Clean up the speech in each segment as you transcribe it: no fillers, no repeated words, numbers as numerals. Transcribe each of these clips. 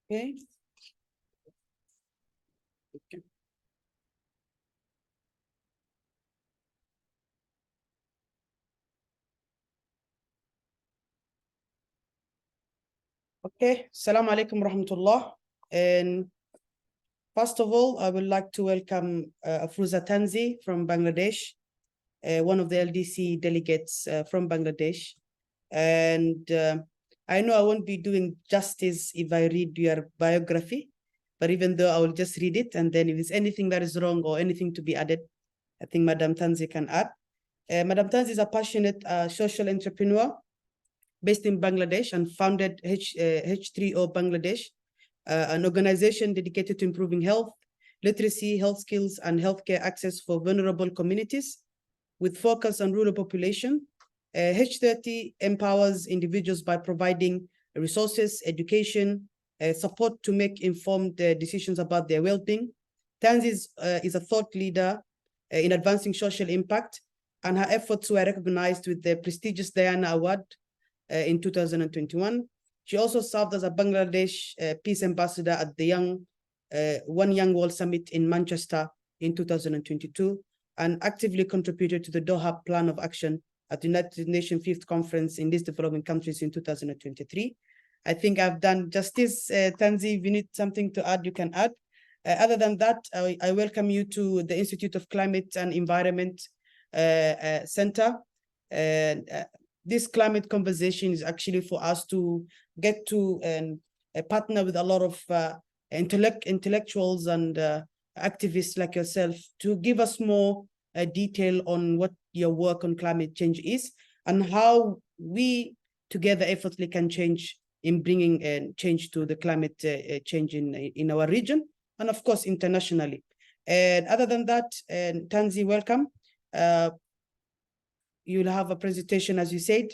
Okay. Okay. Okay. Assalamu alaikum rahmatullah. And first of all, I would like to welcome Afruza Tanzi from Bangladesh, one of the LDC delegates from Bangladesh. And I know I won't be doing justice if I read your biography, but even though I will just read it, and then if there's anything that is wrong or anything to be added, I think Madam Tanzi can add. Madam Tanzi is a passionate social entrepreneur based in Bangladesh and founded H3O Bangladesh, an organization dedicated to improving health, literacy, health skills, and healthcare access for vulnerable communities with focus on rural population. H30 empowers individuals by providing resources, education, support to make informed decisions about their well-being. Tanzi is a thought leader in advancing social impact, and her efforts were recognized with the prestigious Diana Award in 2021. She also served as a Bangladesh Peace Ambassador at the One Young World Summit in Manchester in 2022, and actively contributed to the Doha Plan of Action at the United Nations Fifth Conference in these developing countries in 2023. I think I've done justice. Tanzi, if you need something to add, you can add. Other than that, I welcome you to the Institute of Climate and Environment Center. This climate conversation is actually for us to get to partner with a lot of intellectuals and activists like yourself to give us more detail on what your work on climate change is and how we together effortlessly can change in bringing change to the climate change in our region and of course internationally. And other than that, Tanzi, welcome. You'll have a presentation, as you said,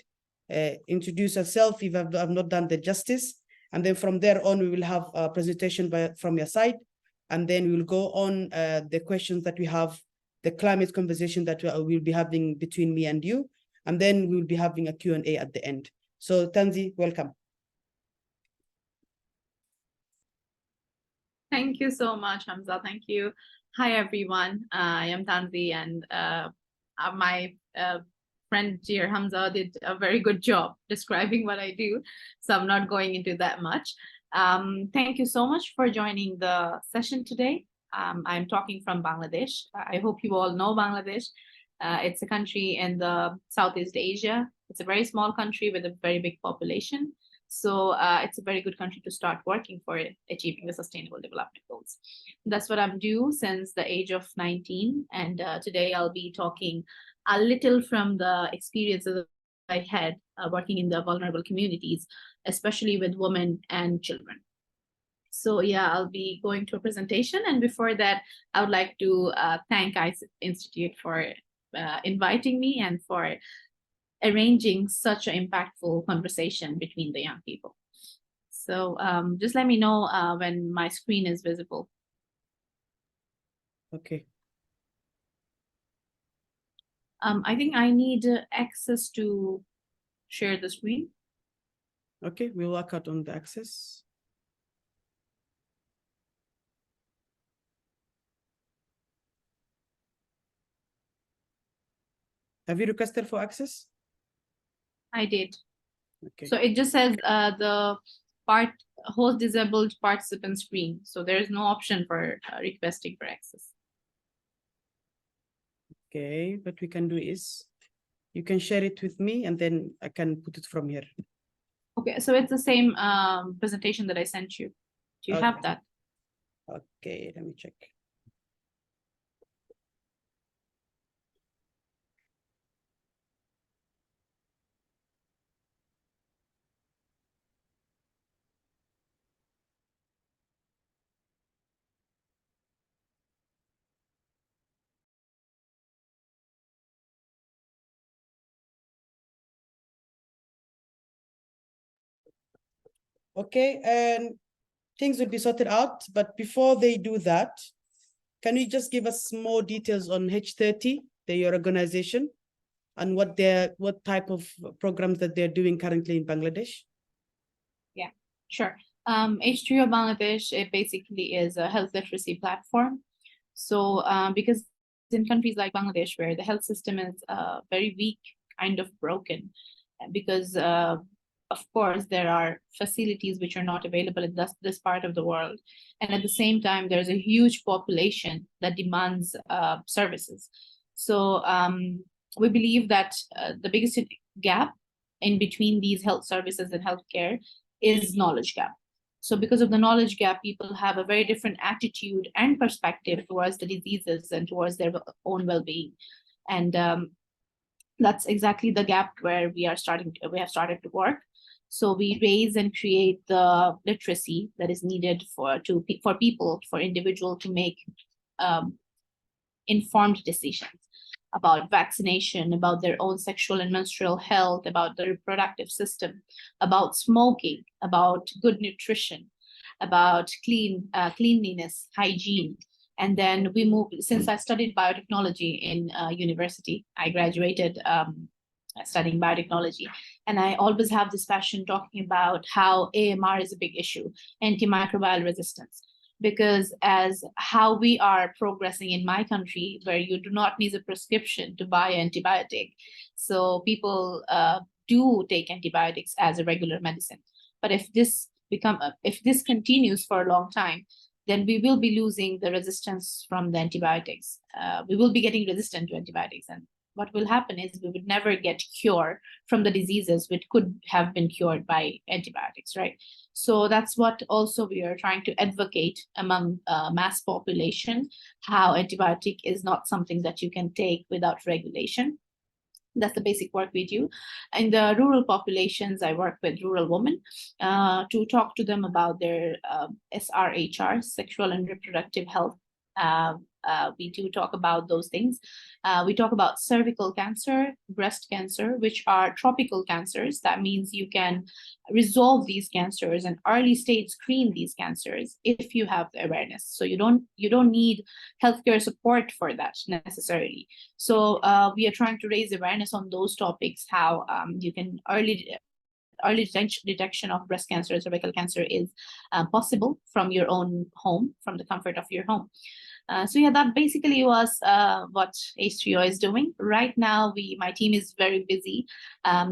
introduce yourself if I've not done the justice. And then from there on, we will have a presentation from your side. And then we'll go on the questions that we have, the climate conversation that we'll be having between me and you. And then we'll be having a Q&A at the end. So Tanzi, welcome. Thank you so much, Hamza. Thank you. Hi, everyone. I am Tanzi, and my friend dear Hamza did a very good job describing what I do, so I'm not going into that much. Thank you so much for joining the session today. I'm talking from Bangladesh. I hope you all know Bangladesh. It's a country in the Southeast Asia. It's a very small country with a very big population. So it's a very good country to start working for achieving the Sustainable Development Goals. That's what I'm doing since the age of 19. And today I'll be talking a little from the experiences I had working in the vulnerable communities, especially with women and children. So yeah, I'll be going to a presentation. And before that, I would like to thank ICE Institute for inviting me and for arranging such an impactful conversation between the young people. So just let me know when my screen is visible. Okay. I think I need access to share the screen. Okay, we'll work out on the access. Have you requested for access? I did. Okay. So it just says the host disabled participant screen. So there is no option for requesting for access. Okay, what we can do is you can share it with me and then I can put it from here. Okay, so it's the same presentation that I sent you. Do you have that? Okay, let me check. Okay, and things will be sorted out, but before they do that, can you just give us more details on H30, your organization, and what type of programs that they're doing currently in Bangladesh? Yeah, sure. H3O Bangladesh, it basically is a health literacy platform. So because in countries like Bangladesh, where the health system is very weak, kind of broken, because of course there are facilities which are not available in this part of the world, and at the same time there's a huge population that demands services. So we believe that the biggest gap in between these health services and healthcare is knowledge gap. So because of the knowledge gap, people have a very different attitude and perspective towards the diseases and towards their own well-being. And that's exactly the gap where we have started to work. So we raise and create the literacy that is needed for people, for individuals to make informed decisions about vaccination, about their own sexual and menstrual health, about the reproductive system, about smoking, about good nutrition, about cleanliness, hygiene. And then we moved, since I studied biotechnology in university, I graduated studying biotechnology. And I always have this passion talking about how AMR is a big issue, antimicrobial resistance. Because as how we are progressing in my country, where you do not need a prescription to buy antibiotic, so people do take antibiotics as a regular medicine. But if this continues for a long time, then we will be losing the resistance from the antibiotics. We will be getting resistant to antibiotics, and what will happen is we would never get cure from the diseases which could have been cured by antibiotics, right? So that's what also we are trying to advocate among mass population, how antibiotic is not something that you can take without regulation. That's the basic work we do. In the rural populations, I work with rural women to talk to them about their SRHR, sexual and reproductive health. We do talk about those things. We talk about cervical cancer, breast cancer, which are tropical cancers. That means you can resolve these cancers and early stage screen these cancers if you have the awareness. So you don't need healthcare support for that necessarily. So we are trying to raise awareness on those topics, how you can early detection of breast cancer, cervical cancer is possible from your own home, from the comfort of your home. So yeah, that basically was what H3O is doing. Right now, my team is very busy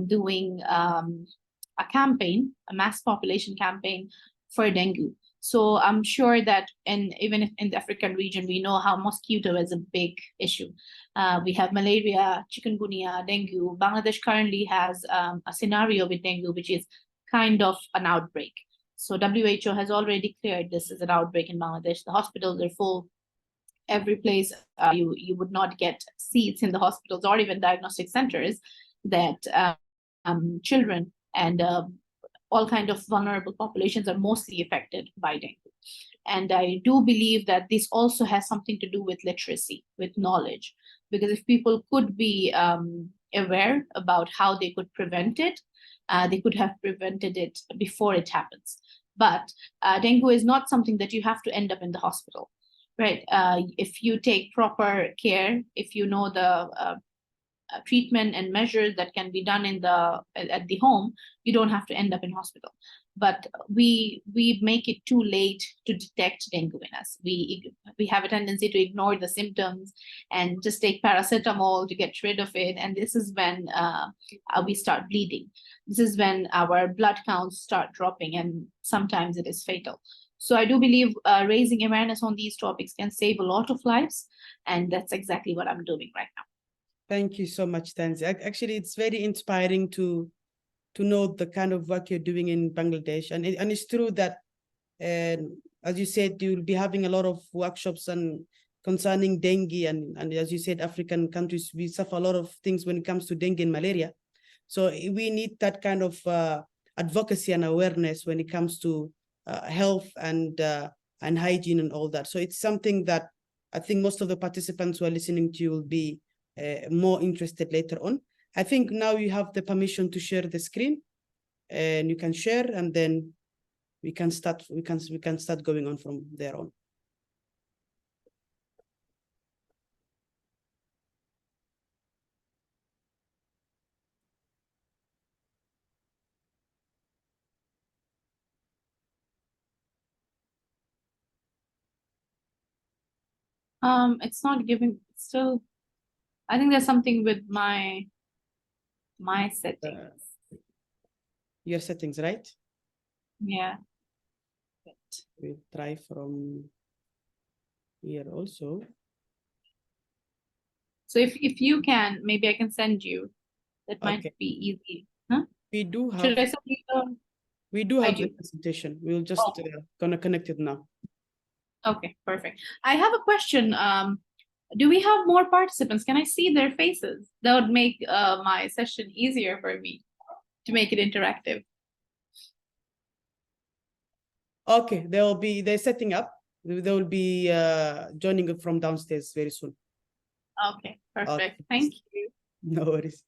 doing a campaign, a mass population campaign for dengue. So I'm sure that even if in the African region, we know how mosquito is a big issue. We have malaria, chikungunya, dengue. Bangladesh currently has a scenario with dengue, which is kind of an outbreak. So WHO has already declared this as an outbreak in Bangladesh. The hospitals are full. Every place you would not get seats in the hospitals or even diagnostic centers, that children and all kind of vulnerable populations are mostly affected by dengue. And I do believe that this also has something to do with literacy, with knowledge, because if people could be aware about how they could prevent it, they could have prevented it before it happens. But dengue is not something that you have to end up in the hospital. Right. If you take proper care, if you know the treatment and measures that can be done at the home, you don't have to end up in hospital. But we make it too late to detect dengue in us. We have a tendency to ignore the symptoms and just take paracetamol to get rid of it. And this is when we start bleeding. This is when our blood counts start dropping, and sometimes it is fatal. So I do believe raising awareness on these topics can save a lot of lives, and that's exactly what I'm doing right now. Thank you so much, Tanzi. Actually, it's very inspiring to know the kind of work you're doing in Bangladesh, and it's true that, as you said, you'll be having a lot of workshops and concerning dengue, and as you said, African countries, we suffer a lot of things when it comes to dengue and malaria. So we need that kind of advocacy and awareness when it comes to health and hygiene and all that. So it's something that I think most of the participants who are listening to you will be more interested later on. I think now you have the permission to share the screen, and you can share, and then we can start. We can start going on from there on. It's not giving, still, I think there's something with my settings. Your settings, right? Yeah. We'll try from here also. So if you can, maybe I can send you. That might Okay. be easy. Huh? We do have Should I send you the? we do I have the do. presentation. We'll just Oh. gonna connect it now. Okay, perfect. I have a question. Do we have more participants? Can I see their faces? That would make my session easier for me to make it interactive. Okay, they're setting up. They will be joining from downstairs very soon. Okay, perfect. Okay. Thank you. No worries.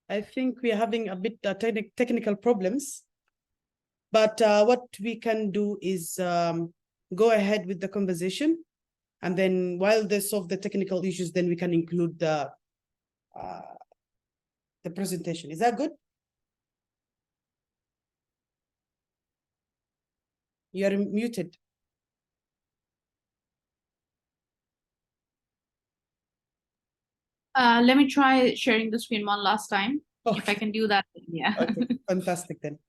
I think we are having a bit technical problems, but what we can do is go ahead with the conversation, and then while they solve the technical issues, then we can include the presentation. Is that good? You're muted. Let me try sharing the screen one last time. Okay. If I can do that, yeah. Okay, fantastic then.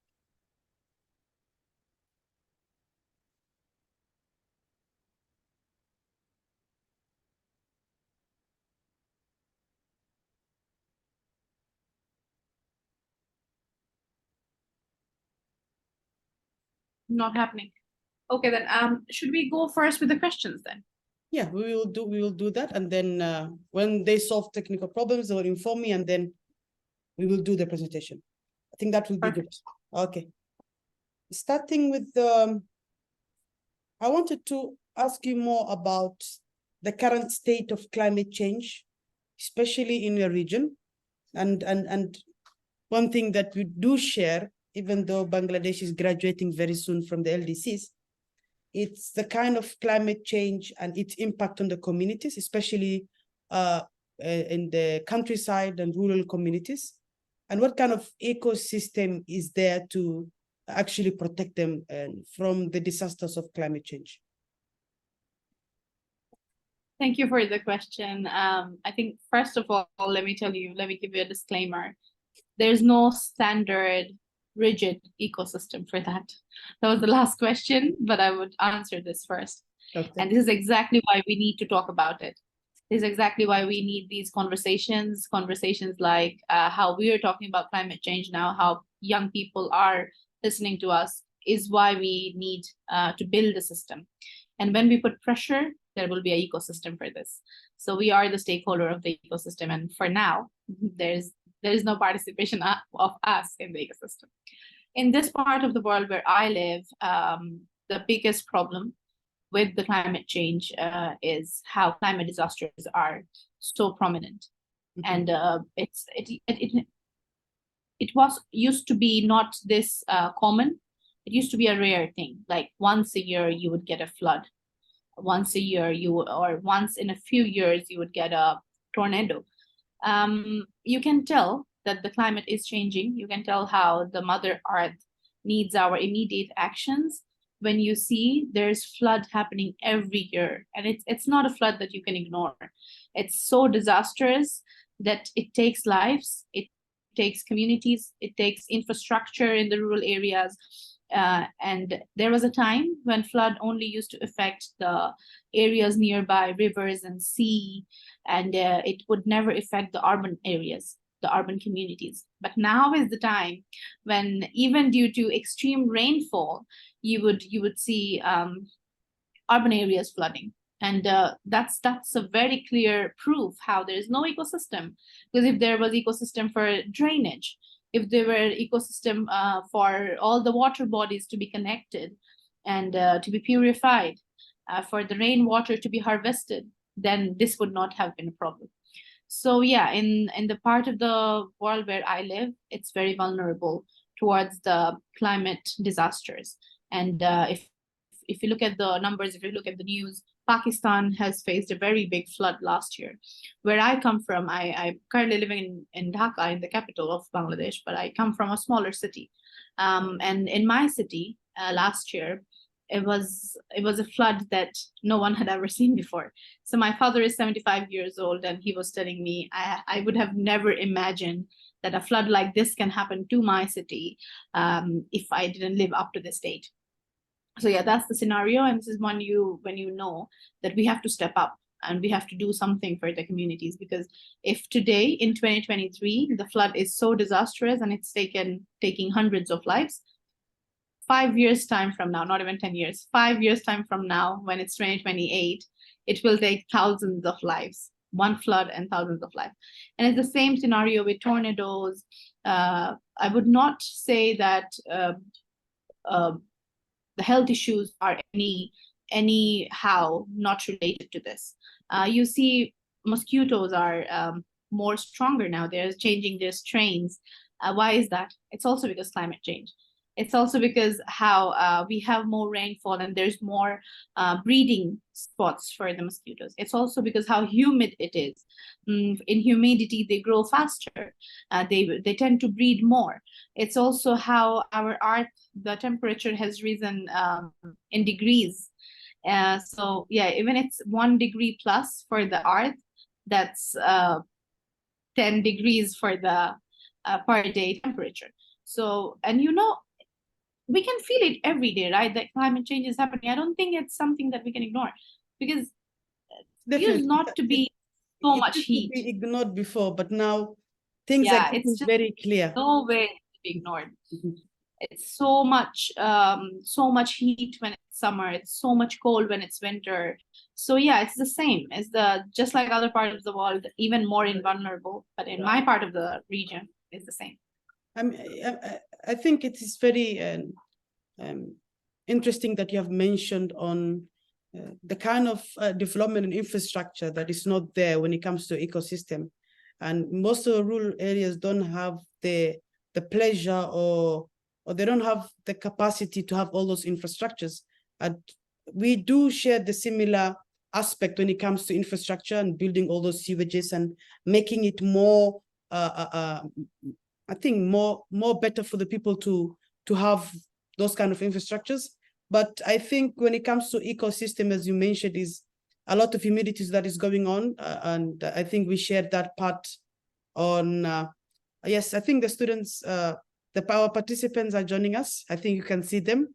Not happening. Okay, then should we go first with the questions then? Yeah, we will do that, and then when they solve technical problems, they will inform me, and then we will do the presentation. I think that will be good. Okay. Starting with I wanted to ask you more about the current state of climate change, especially in your region. And one thing that we do share, even though Bangladesh is graduating very soon from the LDCs, it's the kind of climate change and its impact on the communities, especially in the countryside and rural communities. And what kind of ecosystem is there to actually protect them from the disasters of climate change? Thank you for the question. I think first of all, let me give you a disclaimer. There's no standard rigid ecosystem for that. That was the last question, but I would answer this first. Okay. And this is exactly why we need to talk about it. This is exactly why we need these conversations like how we are talking about climate change now, how young people are listening to us, is why we need to build a system. And when we put pressure, there will be an ecosystem for this. So we are the stakeholder of the ecosystem, and for now, there is no participation of us in the ecosystem. In this part of the world where I live, the biggest problem with the climate change is how climate disasters are so prominent. And it was used to be not this common. It used to be a rare thing. Like once a year you would get a flood. Once a year or once in a few years you would get a tornado. You can tell that the climate is changing. You can tell how the Mother Earth needs our immediate actions when you see there's flood happening every year. And it's not a flood that you can ignore. It's so disastrous that it takes lives, it takes communities, it takes infrastructure in the rural areas. And there was a time when flood only used to affect the areas nearby rivers and sea, and it would never affect the urban areas, the urban communities. But now is the time when, even due to extreme rainfall, you would see urban areas flooding. And that's a very clear proof how there is no ecosystem. Because if there was ecosystem for drainage, if there were ecosystem for all the water bodies to be connected and to be purified, for the rainwater to be harvested, then this would not have been a problem. So yeah, in the part of the world where I live, it's very vulnerable towards the climate disasters. And if you look at the numbers, if you look at the news, Pakistan has faced a very big flood last year. Where I come from, I'm currently living in Dhaka, in the capital of Bangladesh, but I come from a smaller city. And in my city last year, it was a flood that no one had ever seen before. So my father is 75 years old, and he was telling me, I would have never imagined that a flood like this can happen to my city if I didn't live up to this date. So yeah, that's the scenario, and this is when you know that we have to step up and we have to do something for the communities. Because if today in 2023 the flood is so disastrous and it's taking hundreds of lives, 5 years time from now, not even 10 years, 5 years time from now, when it's 2028, it will take thousands of lives, one flood and thousands of lives. And it's the same scenario with tornadoes. I would not say that the health issues are anyhow not related to this. You see mosquitoes are more stronger now. They're changing their strains. Why is that? It's also because climate change. It's also because how we have more rainfall and there's more breeding spots for the mosquitoes. It's also because how humid it is. In humidity, they grow faster. They tend to breed more. It's also how our Earth, the temperature has risen in degrees. So yeah, even it's 1 degree plus for the Earth, that's 10 degrees for the per day temperature. So, and we can feel it every day, right? That climate change is happening. I don't think it's something that we can ignore, because it used not to be so much heat. Be ignored before, but now things are it's just very clear. No way to be ignored. It's so much heat when it's summer. It's so much cold when it's winter. So yeah, it's the same. It's just like other parts of the world, even more invulnerable. But in my part of the region, it's the same. I think it is very interesting that you have mentioned on the kind of development and infrastructure that is not there when it comes to ecosystem. And most of the rural areas don't have the pleasure or they don't have the capacity to have all those infrastructures. And we do share the similar aspect when it comes to infrastructure and building all those sewages and making it more I think more better for the people to have those kind of infrastructures. But I think when it comes to ecosystem, as you mentioned, is a lot of humidity that is going on. And I think we shared that part on, yes, I think the students, our participants are joining us. I think you can see them.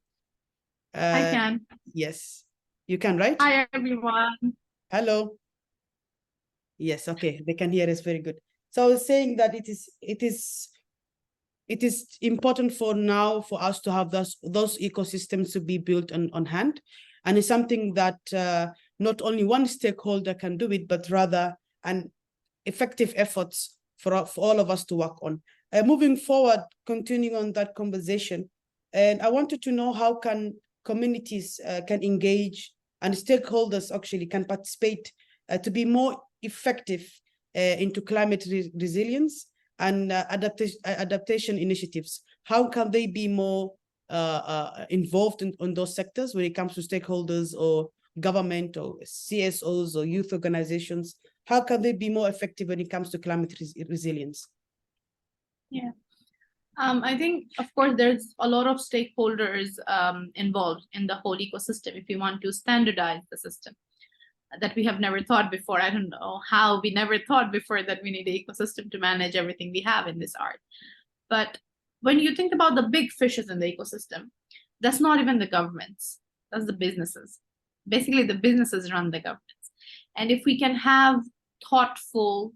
I can. Yes, you can, right? Hi, everyone. Hello. Yes, okay, they can hear us, very good. So I was saying that it is important for now for us to have those ecosystems to be built on hand. And it's something that not only one stakeholder can do it, but rather an effective efforts for all of us to work on. Moving forward, continuing on that conversation, and I wanted to know how can communities can engage and stakeholders actually can participate to be more effective into climate resilience and adaptation initiatives. How can they be more involved in those sectors when it comes to stakeholders or government or CSOs or youth organizations? How can they be more effective when it comes to climate resilience? Yeah. I think, of course, there's a lot of stakeholders involved in the whole ecosystem if you want to standardize the system that we have never thought before. I don't know how we never thought before that we need an ecosystem to manage everything we have in this art. But when you think about the big fishes in the ecosystem, that's not even the governments, that's the businesses. Basically, the businesses run the governments. And if we can have thoughtful,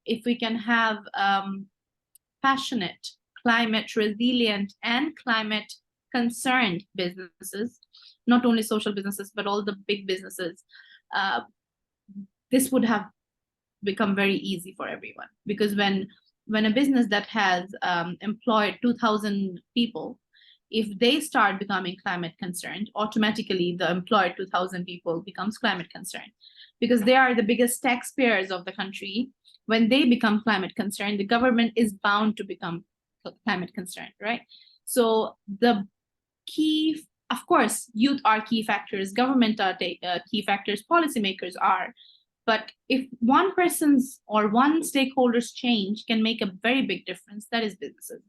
if we can have passionate, climate resilient, and climate concerned businesses, not only social businesses, but all the big businesses, this would have become very easy for everyone. Because when a business that has employed 2,000 people, if they start becoming climate concerned, automatically the employed 2,000 people becomes climate concerned, because they are the biggest taxpayers of the country. When they become climate concerned, the government is bound to become climate concerned, right? So the key, of course, youth are key factors, government are key factors, policymakers are. But if one person's or one stakeholder's change can make a very big difference, that is businesses.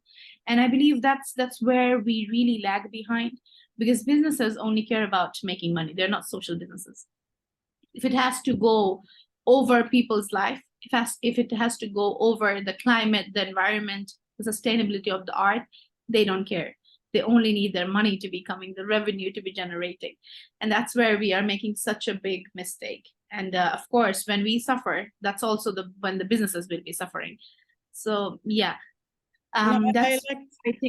And I believe that's where we really lag behind, because businesses only care about making money. They're not social businesses. If it has to go over people's life, if it has to go over the climate, the environment, the sustainability of the art, they don't care. They only need their money to be coming, the revenue to be generating. And that's where we are making such a big mistake. And of course, when we suffer, that's also when the businesses will be suffering. So yeah, that's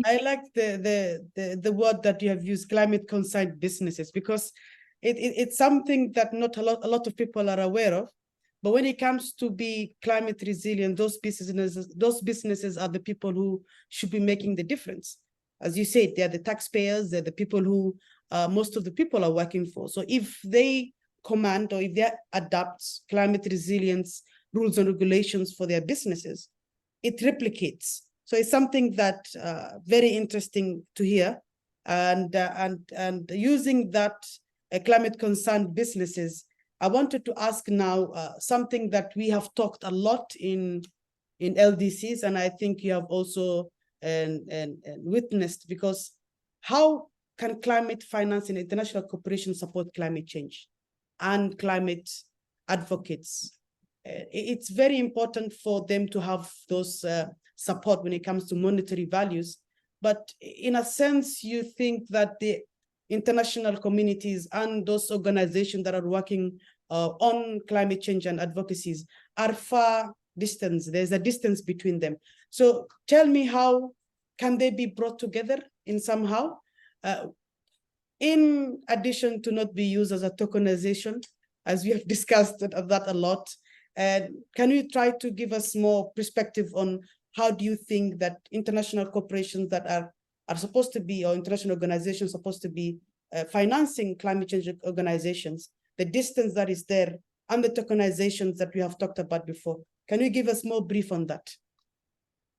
I like the word that you have used, climate concerned businesses, because it's something that not a lot of people are aware of. But when it comes to be climate resilient, those businesses are the people who should be making the difference. As you said, they're the taxpayers, they're the people who most of the people are working for. So if they command or if they adapt climate resilience rules and regulations for their businesses, it replicates. So it's something that very interesting to hear, and using that climate concerned businesses. I wanted to ask now something that we have talked a lot in LDCs, and I think you have also witnessed, because how can climate finance and international cooperation support climate change and climate advocates? It's very important for them to have those support when it comes to monetary values. But in a sense, you think that the international communities and those organizations that are working on climate change and advocacies are far distant. There's a distance between them. So tell me, how can they be brought together in somehow, in addition to not be used as a tokenization, as we have discussed that a lot? And can you try to give us more perspective on how do you think that international corporations that are supposed to be, or international organizations supposed to be financing climate change organizations, the distance that is there and the tokenizations that we have talked about before? Can you give us more brief on that?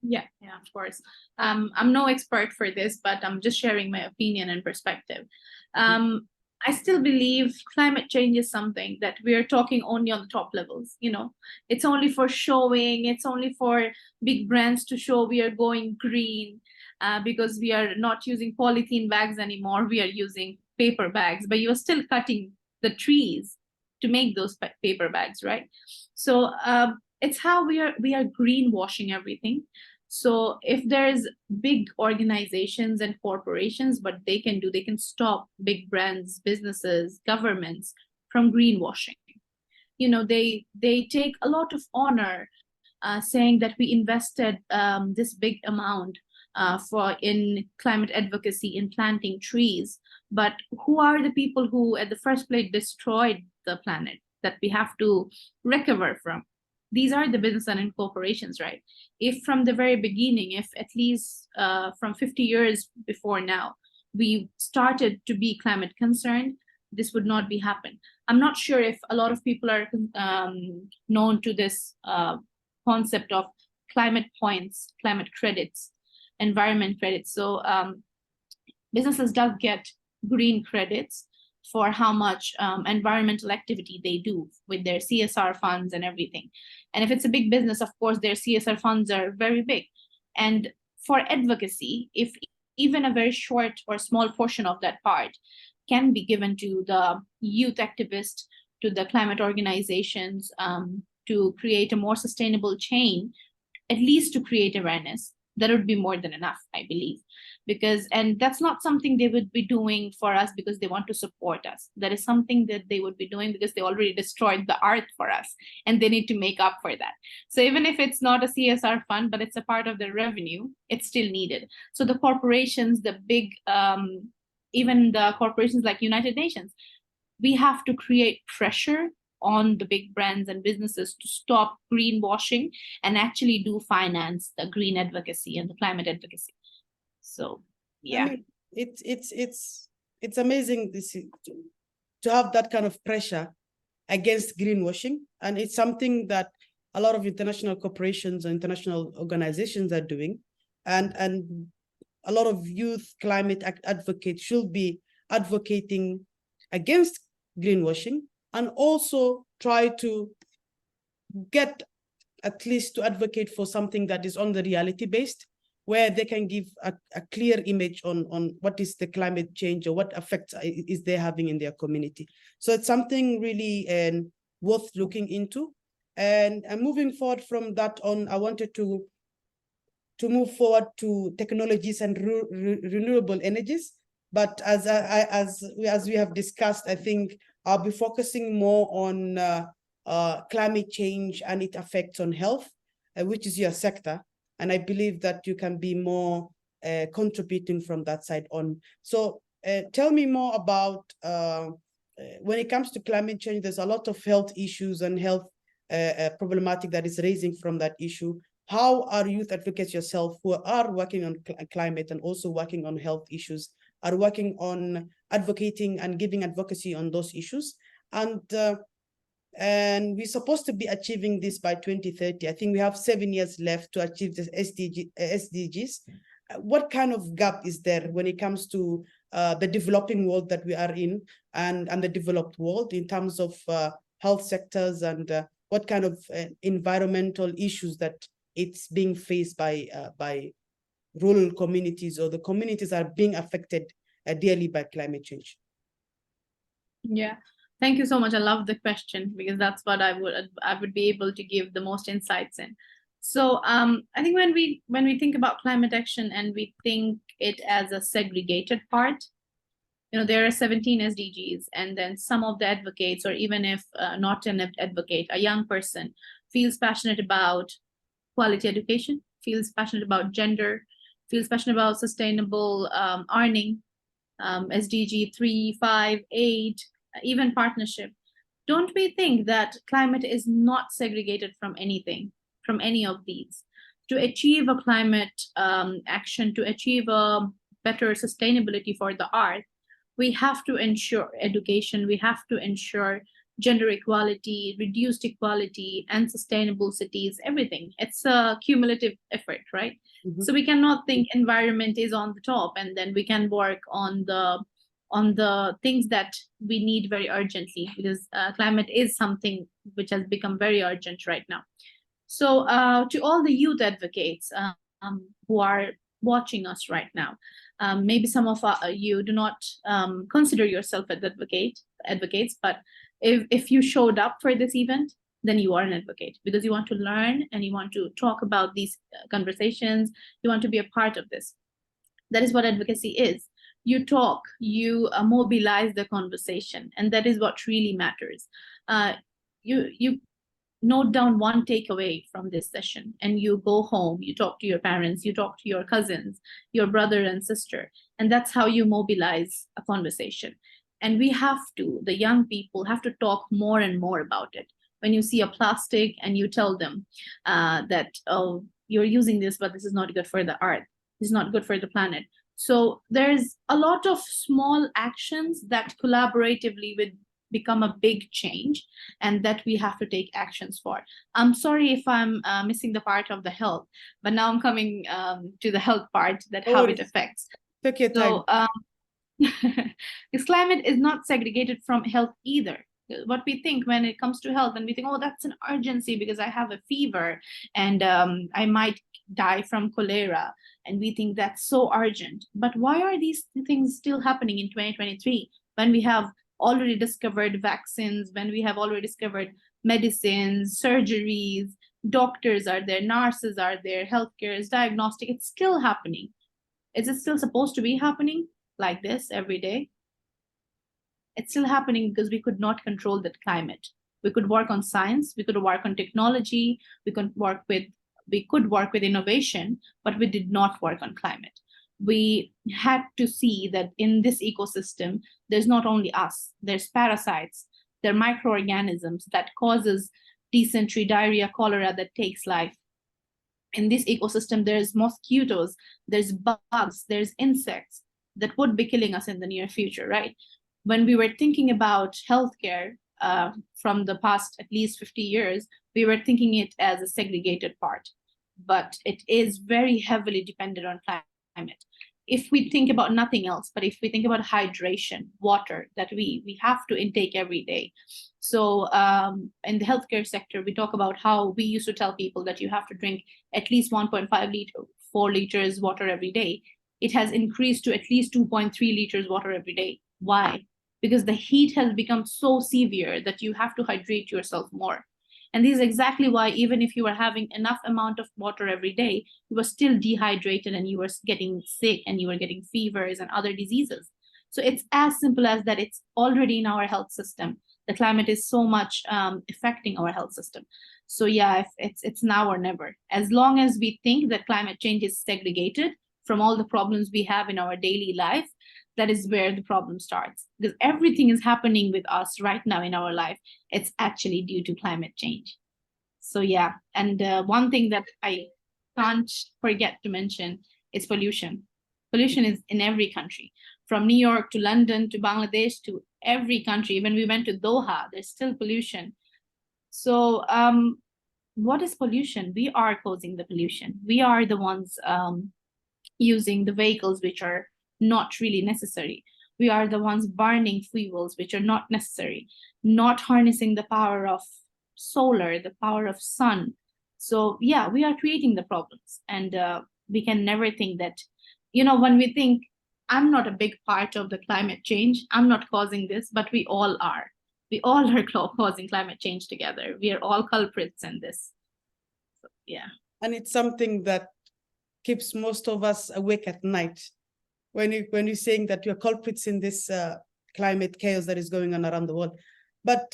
Yeah, of course. I'm no expert for this, but I'm just sharing my opinion and perspective. I still believe climate change is something that we are talking only on the top levels. It's only for showing, it's only for big brands to show we are going green, because we are not using polythene bags anymore. We are using paper bags, but you're still cutting the trees to make those paper bags, right? So it's how we are greenwashing everything. So if there's big organizations and corporations, what they can stop big brands, businesses, governments from greenwashing. They take a lot of honor saying that we invested this big amount in climate advocacy, in planting trees. But who are the people who at the first place destroyed the planet that we have to recover from. These are the business and corporations, right? If from the very beginning, if at least from 50 years before now, we started to be climate concerned, this would not be happen. I'm not sure if a lot of people are known to this concept of climate points, climate credits, environment credits. So businesses does get green credits for how much environmental activity they do with their CSR funds and everything. And if it's a big business, of course, their CSR funds are very big. And for advocacy, if even a very short or small portion of that part can be given to the youth activists, to the climate organizations, to create a more sustainable chain, at least to create awareness, that would be more than enough, I believe. Because, and that's not something they would be doing for us because they want to support us. That is something that they would be doing because they already destroyed the earth for us and they need to make up for that. So even if it's not a CSR fund, but it's a part of their revenue, it's still needed. So the corporations, the big, even the corporations like United Nations, we have to create pressure on the big brands and businesses to stop greenwashing and actually do finance the green advocacy and the climate advocacy. So yeah, I mean, it's amazing to have that kind of pressure against greenwashing, and it's something that a lot of international corporations and international organizations are doing, and a lot of youth climate advocates should be advocating against greenwashing and also try to get at least to advocate for something that is on the reality based, where they can give a clear image on what is the climate change or what effects is they having in their community. So it's something really worth looking into. And moving forward from that on, I wanted to move forward to technologies and renewable energies. But as we have discussed, I think I'll be focusing more on climate change and its effects on health, which is your sector. And I believe that you can be more contributing from that side on. So tell me more about, when it comes to climate change, there's a lot of health issues and health problematic that is raising from that issue. How are youth advocates yourself who are working on climate and also working on health issues, are working on advocating and giving advocacy on those issues? And we're supposed to be achieving this by 2030. I think we have 7 years left to achieve the SDGs. What kind of gap is there when it comes to the developing world that we are in and the developed world in terms of health sectors, and what kind of environmental issues that it's being faced by rural communities, or the communities are being affected daily by climate change? Yeah. Thank you so much. I love the question because that's what I would be able to give the most insights in. So I think when we think about climate action and we think it as a segregated part, you know, there are 17 SDGs, and then some of the advocates, or even if not an advocate, a young person feels passionate about quality education, feels passionate about gender, feels passionate about sustainable earning, SDG 3, 5, 8, even partnership. Don't we think that climate is not segregated from anything, from any of these? To achieve a climate action, to achieve a better sustainability for the earth, we have to ensure education, we have to ensure gender equality, reduced equality, and sustainable cities, everything. It's a cumulative effort, right? Mm-hmm. So we cannot think environment is on the top and then we can work on the things that we need very urgently, because climate is something which has become very urgent right now. So to all the youth advocates who are watching us right now, maybe some of you do not consider yourself as advocates, but if you showed up for this event, then you are an advocate, because you want to learn and you want to talk about these conversations, you want to be a part of this. That is what advocacy is. You talk, you mobilize the conversation, and that is what really matters. You note down one takeaway from this session, and you go home, you talk to your parents, you talk to your cousins, your brother and sister, and that's how you mobilize a conversation. And we have to, the young people have to talk more and more about it. When you see a plastic and you tell them that, oh, you're using this, but this is not good for the earth, this is not good for the planet. So there's a lot of small actions that collaboratively would become a big change, and that we have to take actions for. I'm sorry if I'm missing the part of the health, but now I'm coming to the health part, that how it affects. Take your time. So this climate is not segregated from health either. What we think when it comes to health, and we think, oh, that's an urgency because I have a fever and I might die from cholera, and we think that's so urgent. But why are these things still happening in 2023 when we have already discovered vaccines, when we have already discovered medicines, surgeries, doctors are there, nurses are there, healthcare is diagnostic? It's still happening. Is it still supposed to be happening like this every day? It's still happening because we could not control that climate. We could work on science, we could work on technology, we could work with innovation, but we did not work on climate. We had to see that in this ecosystem, there's not only us, there's parasites, there are microorganisms that causes dysentery, diarrhea, cholera that takes life. In this ecosystem, there's mosquitoes, there's bugs, there's insects that would be killing us in the near future, right? When we were thinking about healthcare from the past at least 50 years, we were thinking it as a segregated part, but it is very heavily dependent on climate. If we think about nothing else, but if we think about hydration, water that we have to intake every day. So in the healthcare sector, we talk about how we used to tell people that you have to drink at least 1.5 liter, 4 liters water every day. It has increased to at least 2.3 liters water every day. Why? Because the heat has become so severe that you have to hydrate yourself more. And this is exactly why, even if you were having enough amount of water every day, you were still dehydrated and you were getting sick and you were getting fevers and other diseases. So it's as simple as that. It's already in our health system. The climate is so much affecting our health system. So yeah, it's now or never. As long as we think that climate change is segregated from all the problems we have in our daily life, that is where the problem starts. Because everything is happening with us right now in our life, it's actually due to climate change. So yeah, and one thing that I can't forget to mention is pollution. Pollution is in every country, from New York to London to Bangladesh to every country. When we went to Doha, there's still pollution. So what is pollution? We are causing the pollution. We are the ones using the vehicles which are not really necessary. We are the ones burning fuels which are not necessary, not harnessing the power of solar, the power of sun. So yeah, we are creating the problems, and we can never think that, when we think, I'm not a big part of the climate change, I'm not causing this, but we all are. We all are causing climate change together. We are all culprits in this. So, yeah. And it's something that keeps most of us awake at night. When you're saying that you're culprits in this climate chaos that is going on around the world. But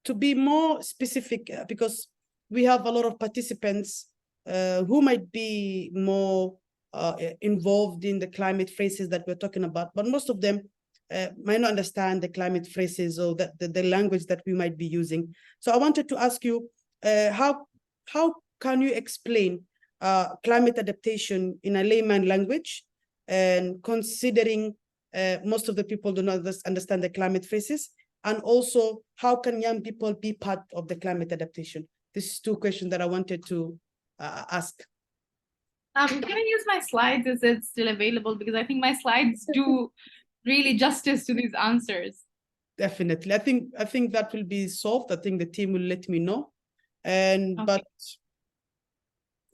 to be more specific, because we have a lot of participants who might be more involved in the climate phrases that we're talking about, but most of them might not understand the climate phrases or the language that we might be using. So I wanted to ask you, how can you explain climate adaptation in a layman language? And considering most of the people do not understand the climate phrases, and also how can young people be part of the climate adaptation? This is two questions that I wanted to ask. Can I use my slides? Is it still available? Because I think my slides do really justice to these answers. Definitely. I think that will be solved. I think the team will let me know. And okay. But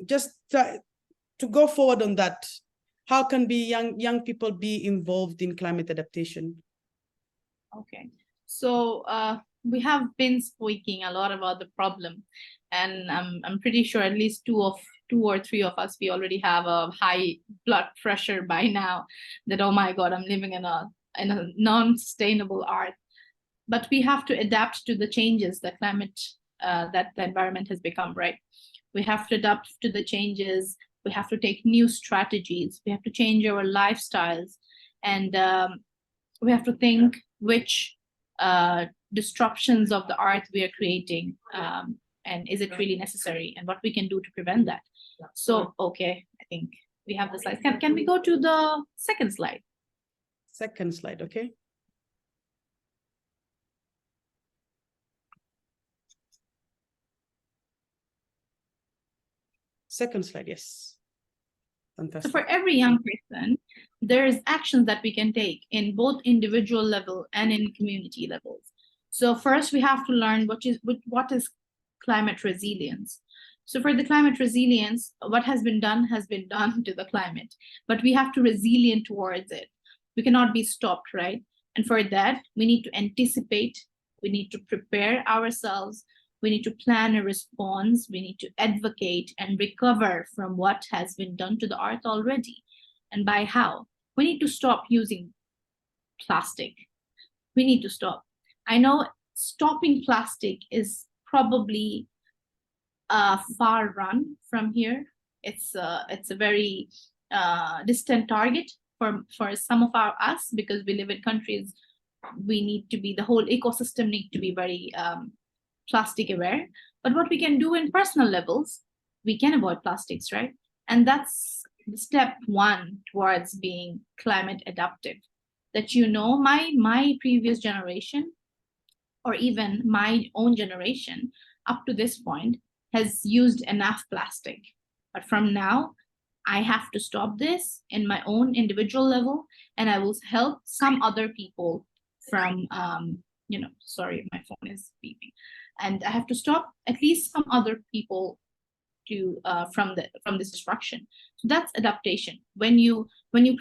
just to go forward on that, how can young people be involved in climate adaptation? Okay, so we have been speaking a lot about the problem, and I'm pretty sure at least two or three of us, we already have a high blood pressure by now, that, oh my God, I'm living in a non-sustainable earth. But we have to adapt to the changes that that the environment has become, right? We have to adapt to the changes. We have to take new strategies. We have to change our lifestyles, and we have to think which disruptions of the earth we are creating, and is it really necessary, and what we can do to prevent that. So, okay, I think we have the slides. Can we go to the second slide? Second slide, okay. Second slide, yes. Fantastic. So for every young person, there's actions that we can take in both individual level and in community levels. So first we have to learn what is climate resilience. So for the climate resilience, what has been done to the climate, but we have to resilient towards it. We cannot be stopped, right? And for that, we need to anticipate, we need to prepare ourselves, we need to plan a response, we need to advocate and recover from what has been done to the earth already. And by how? We need to stop using plastic. We need to stop. I know stopping plastic is probably a far run from here. It's a very distant target for some of us, because we live in countries, we need to be, the whole ecosystem need to be very plastic aware. But what we can do in personal levels, we can avoid plastics, right? And that's step one towards being climate adaptive. That, you know, my previous generation, or even my own generation up to this point, has used enough plastic. But from now, I have to stop this in my own individual level, and I will help some other people from, you know, sorry, my phone is beeping. And I have to stop at least some other people to from this destruction. So that's adaptation. When you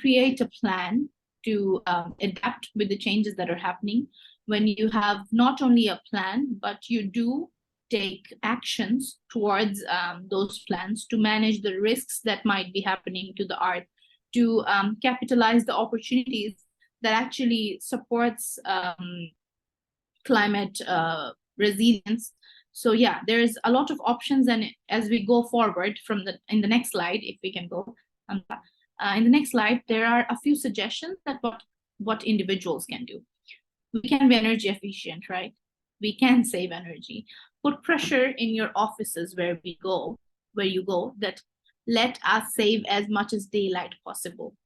create a plan to adapt with the changes that are happening, when you have not only a plan, but you do take actions towards those plans to manage the risks that might be happening to the earth, to capitalize the opportunities that actually supports climate resilience. So yeah, there's a lot of options, and as we go forward in the next slide, if we can go, in the next slide, there are a few suggestions that what individuals can do. We can be energy efficient, right? We can save energy. Put pressure in your offices where you go, that let us save as much as daylight possible.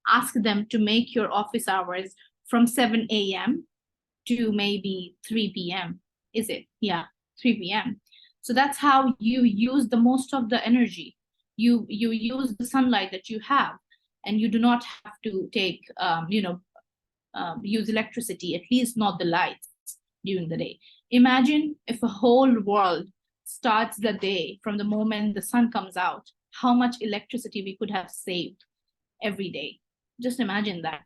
Ask them to make your office hours from 7 a.m. to maybe 3 p.m. Is it? Yeah, 3 p.m. So that's how you use the most of the energy. You use the sunlight that you have, and you do not have to take, use electricity, at least not the lights during the day. Imagine if a whole world starts the day from the moment the sun comes out, how much electricity we could have saved every day. Just imagine that.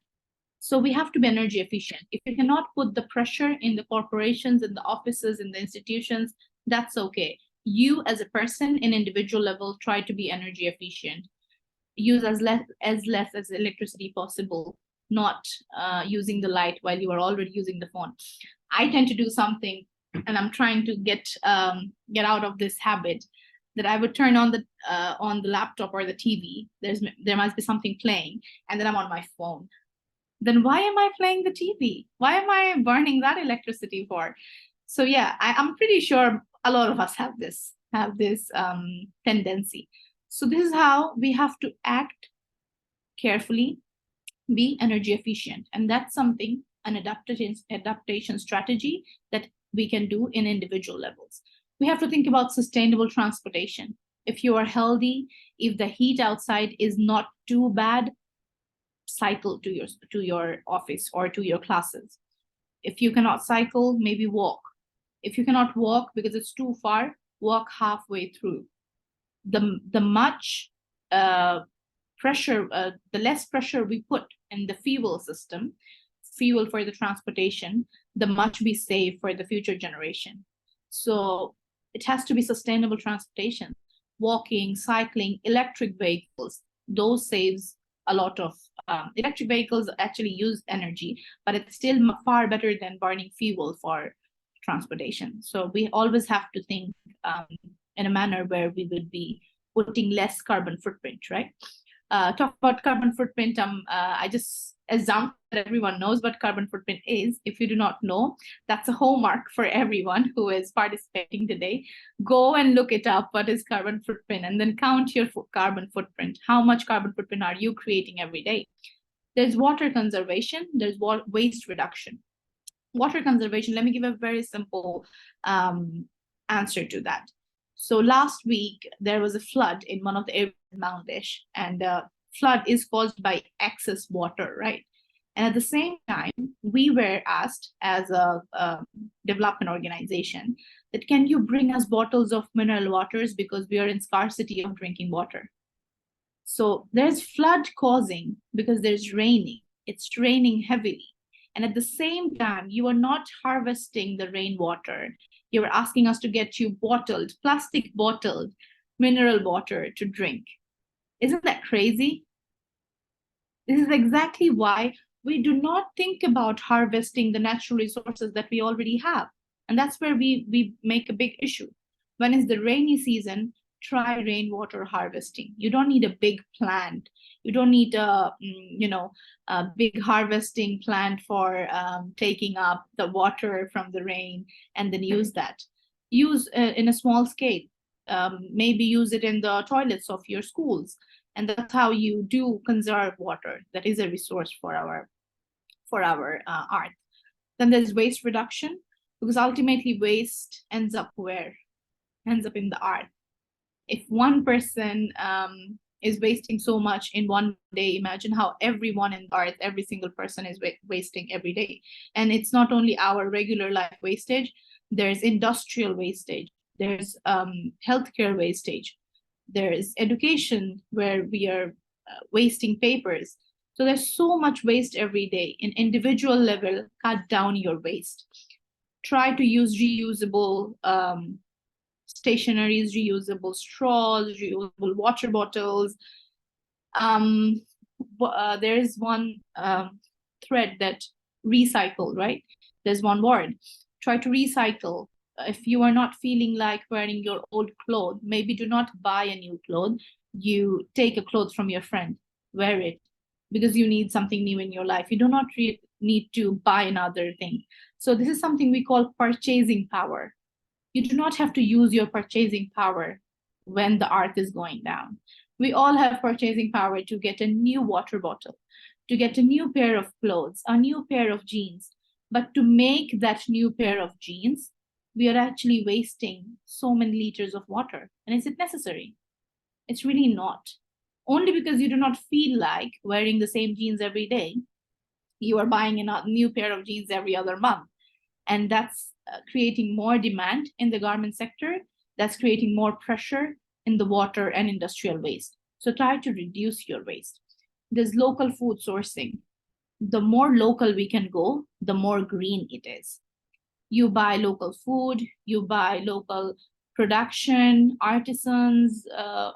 So we have to be energy efficient. If you cannot put the pressure in the corporations, in the offices, in the institutions, that's okay. You as a person in individual level, try to be energy efficient. Use as less as electricity possible, not using the light while you are already using the phone. I tend to do something, and I'm trying to get out of this habit, that I would turn on the laptop or the TV. There must be something playing, and then I'm on my phone. Then why am I playing the TV? Why am I burning that electricity for? So yeah, I'm pretty sure a lot of us have this tendency. So this is how we have to act carefully, be energy efficient, and that's something, an adaptation strategy that we can do in individual levels. We have to think about sustainable transportation. If you are healthy, if the heat outside is not too bad, cycle to your office or to your classes. If you cannot cycle, maybe walk. If you cannot walk because it's too far, walk halfway through. The much pressure, the less pressure we put in the fuel system, fuel for the transportation, the much we save for the future generation. So it has to be sustainable transportation. Walking, cycling, electric vehicles, those saves a lot of electric vehicles actually use energy, but it's still far better than burning fuel for transportation. So we always have to think in a manner where we would be putting less carbon footprint, right? talk about carbon footprint, I just assume that everyone knows what carbon footprint is. If you do not know, that's a homework for everyone who is participating today. Go and look it up, what is carbon footprint, and then count your carbon footprint. How much carbon footprint are you creating every day? There's water conservation, there's waste reduction. Water conservation, let me give a very simple answer to that. So last week, there was a flood in one of the areas in Bangladesh, and flood is caused by excess water, right? And at the same time, we were asked as a development organization that can you bring us bottles of mineral waters because we are in scarcity of drinking water. So there's flood causing because there's raining. It's raining heavily. And at the same time, you are not harvesting the rainwater. You're asking us to get you bottled, plastic bottled mineral water to drink. Isn't that crazy? This is exactly why we do not think about harvesting the natural resources that we already have. And that's where we make a big issue. When it's the rainy season, try rainwater harvesting. You don't need a big plant. You don't need a big harvesting plant for taking up the water from the rain and then use that. Use in a small scale. Maybe use it in the toilets of your schools. And that's how you do conserve water. That is a resource for our art. Then there's waste reduction, because ultimately waste ends up where? Ends up in the art. If one person is wasting so much in one day, imagine how everyone in the earth, every single person is wasting every day. And it's not only our regular life wastage, there's industrial wastage, there's healthcare wastage, there's education where we are wasting papers. So there's so much waste every day. In individual level, cut down your waste. Try to use reusable stationaries, reusable straws, reusable water bottles. There is one thread that recycle, right? There's one word. Try to recycle. If you are not feeling like wearing your old clothes, maybe do not buy a new cloth. You take a cloth from your friend, wear it, because you need something new in your life. You do not need to buy another thing. So this is something we call purchasing power. You do not have to use your purchasing power when the earth is going down. We all have purchasing power to get a new water bottle, to get a new pair of clothes, a new pair of jeans. But to make that new pair of jeans, we are actually wasting so many liters of water. And is it necessary? It's really not. Only because you do not feel like wearing the same jeans every day, you are buying a new pair of jeans every other month. And that's creating more demand in the garment sector. That's creating more pressure in the water and industrial waste. So try to reduce your waste. There's local food sourcing. The more local we can go, the more green it is. You buy local food, you buy local production, artisans,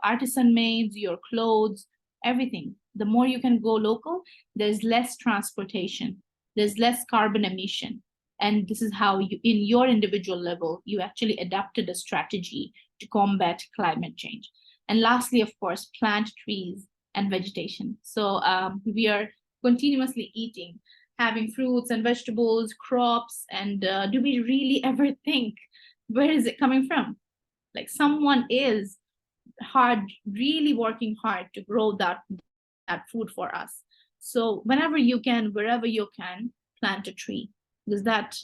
artisan maids, your clothes, everything. The more you can go local, there's less transportation, there's less carbon emission. And this is how you, in your individual level, you actually adapted a strategy to combat climate change. And lastly, of course, plant trees and vegetation. So we are continuously eating, having fruits and vegetables, crops, and do we really ever think, where is it coming from? Like someone is really working hard to grow that food for us. So whenever you can, wherever you can, plant a tree, because that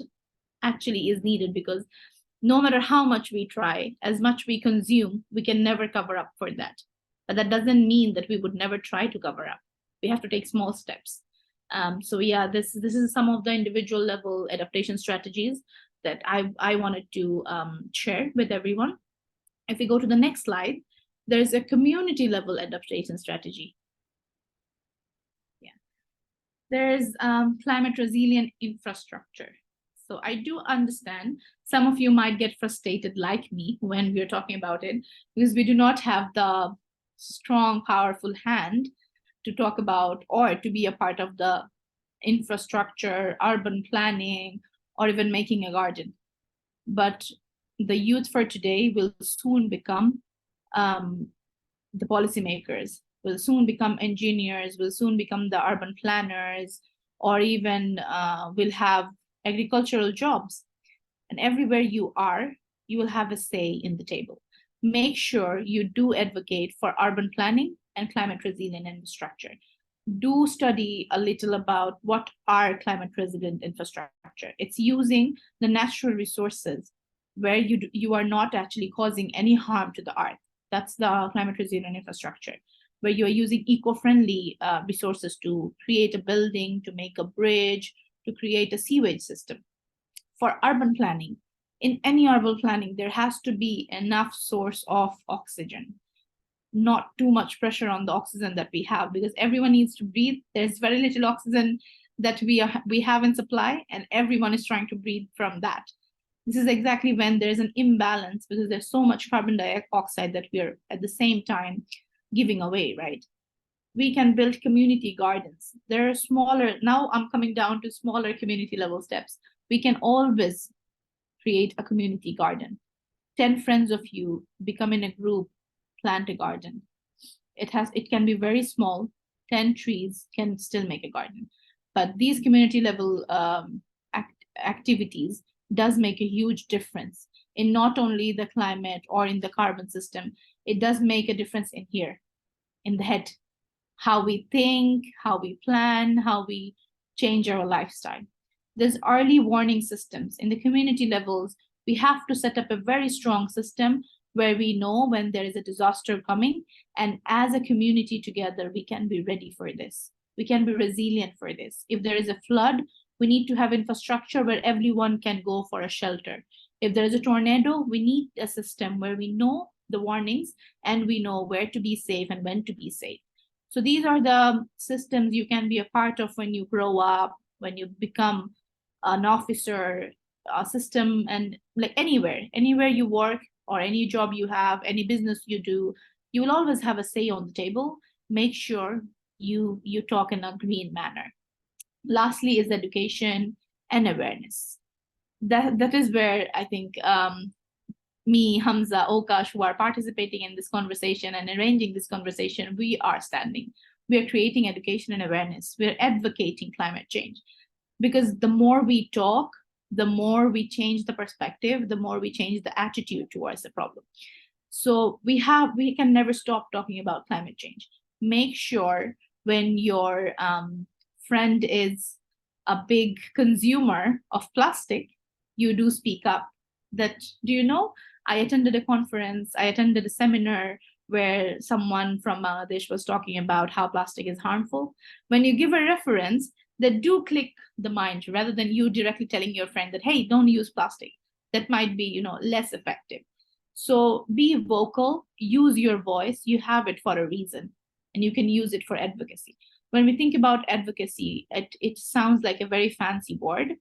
actually is needed, because no matter how much we try, as much we consume, we can never cover up for that. But that doesn't mean that we would never try to cover up. We have to take small steps. So yeah, this is some of the individual level adaptation strategies that I wanted to share with everyone. If we go to the next slide, there's a community level adaptation strategy. Yeah, there's climate resilient infrastructure. So I do understand some of you might get frustrated like me when we're talking about it, because we do not have the strong, powerful hand to talk about or to be a part of the infrastructure, urban planning, or even making a garden. But the youth for today will soon become the policymakers. will soon become engineers, will soon become the urban planners, or even will have agricultural jobs. And everywhere you are, you will have a say in the table. Make sure you do advocate for urban planning and climate resilient infrastructure. Do study a little about what are climate resilient infrastructure. It's using the natural resources where you are not actually causing any harm to the earth. That's the climate resilient infrastructure, where you are using eco-friendly resources to create a building, to make a bridge, to create a sewage system. For urban planning, in any urban planning, there has to be enough source of oxygen, not too much pressure on the oxygen that we have, because everyone needs to breathe. There's very little oxygen that we have in supply, and everyone is trying to breathe from that. This is exactly when there's an imbalance, because there's so much carbon dioxide that we are at the same time giving away, right? We can build community gardens. There are smaller, now I'm coming down to smaller community level steps. We can always create a community garden. 10 friends of you become in a group, plant a garden. It can be very small. 10 trees can still make a garden. But these community level activities does make a huge difference in not only the climate or in the carbon system. It does make a difference in here, in the head, how we think, how we plan, how we change our lifestyle. There's early warning systems. In the community levels, we have to set up a very strong system where we know when there is a disaster coming, and as a community together, we can be ready for this. We can be resilient for this. If there is a flood, we need to have infrastructure where everyone can go for a shelter. If there is a tornado, we need a system where we know the warnings and we know where to be safe and when to be safe. So these are the systems you can be a part of when you grow up, when you become an officer, a system, and like anywhere you work or any job you have, any business you do, you will always have a say on the table. Make sure you talk in a green manner. Lastly is education and awareness. That is where I think me, Hamza, Okash, who are participating in this conversation and arranging this conversation, we are standing. We are creating education and awareness. We are advocating climate change. Because the more we talk, the more we change the perspective, the more we change the attitude towards the problem. So we can never stop talking about climate change. Make sure when your friend is a big consumer of plastic, you do speak up. That, do you know, I attended a conference, I attended a seminar where someone from Bangladesh was talking about how plastic is harmful. When you give a reference, that do click the mind rather than you directly telling your friend that, hey, don't use plastic. That might be, less effective. So be vocal, use your voice. You have it for a reason, and you can use it for advocacy. When we think about advocacy, it sounds like a very fancy word,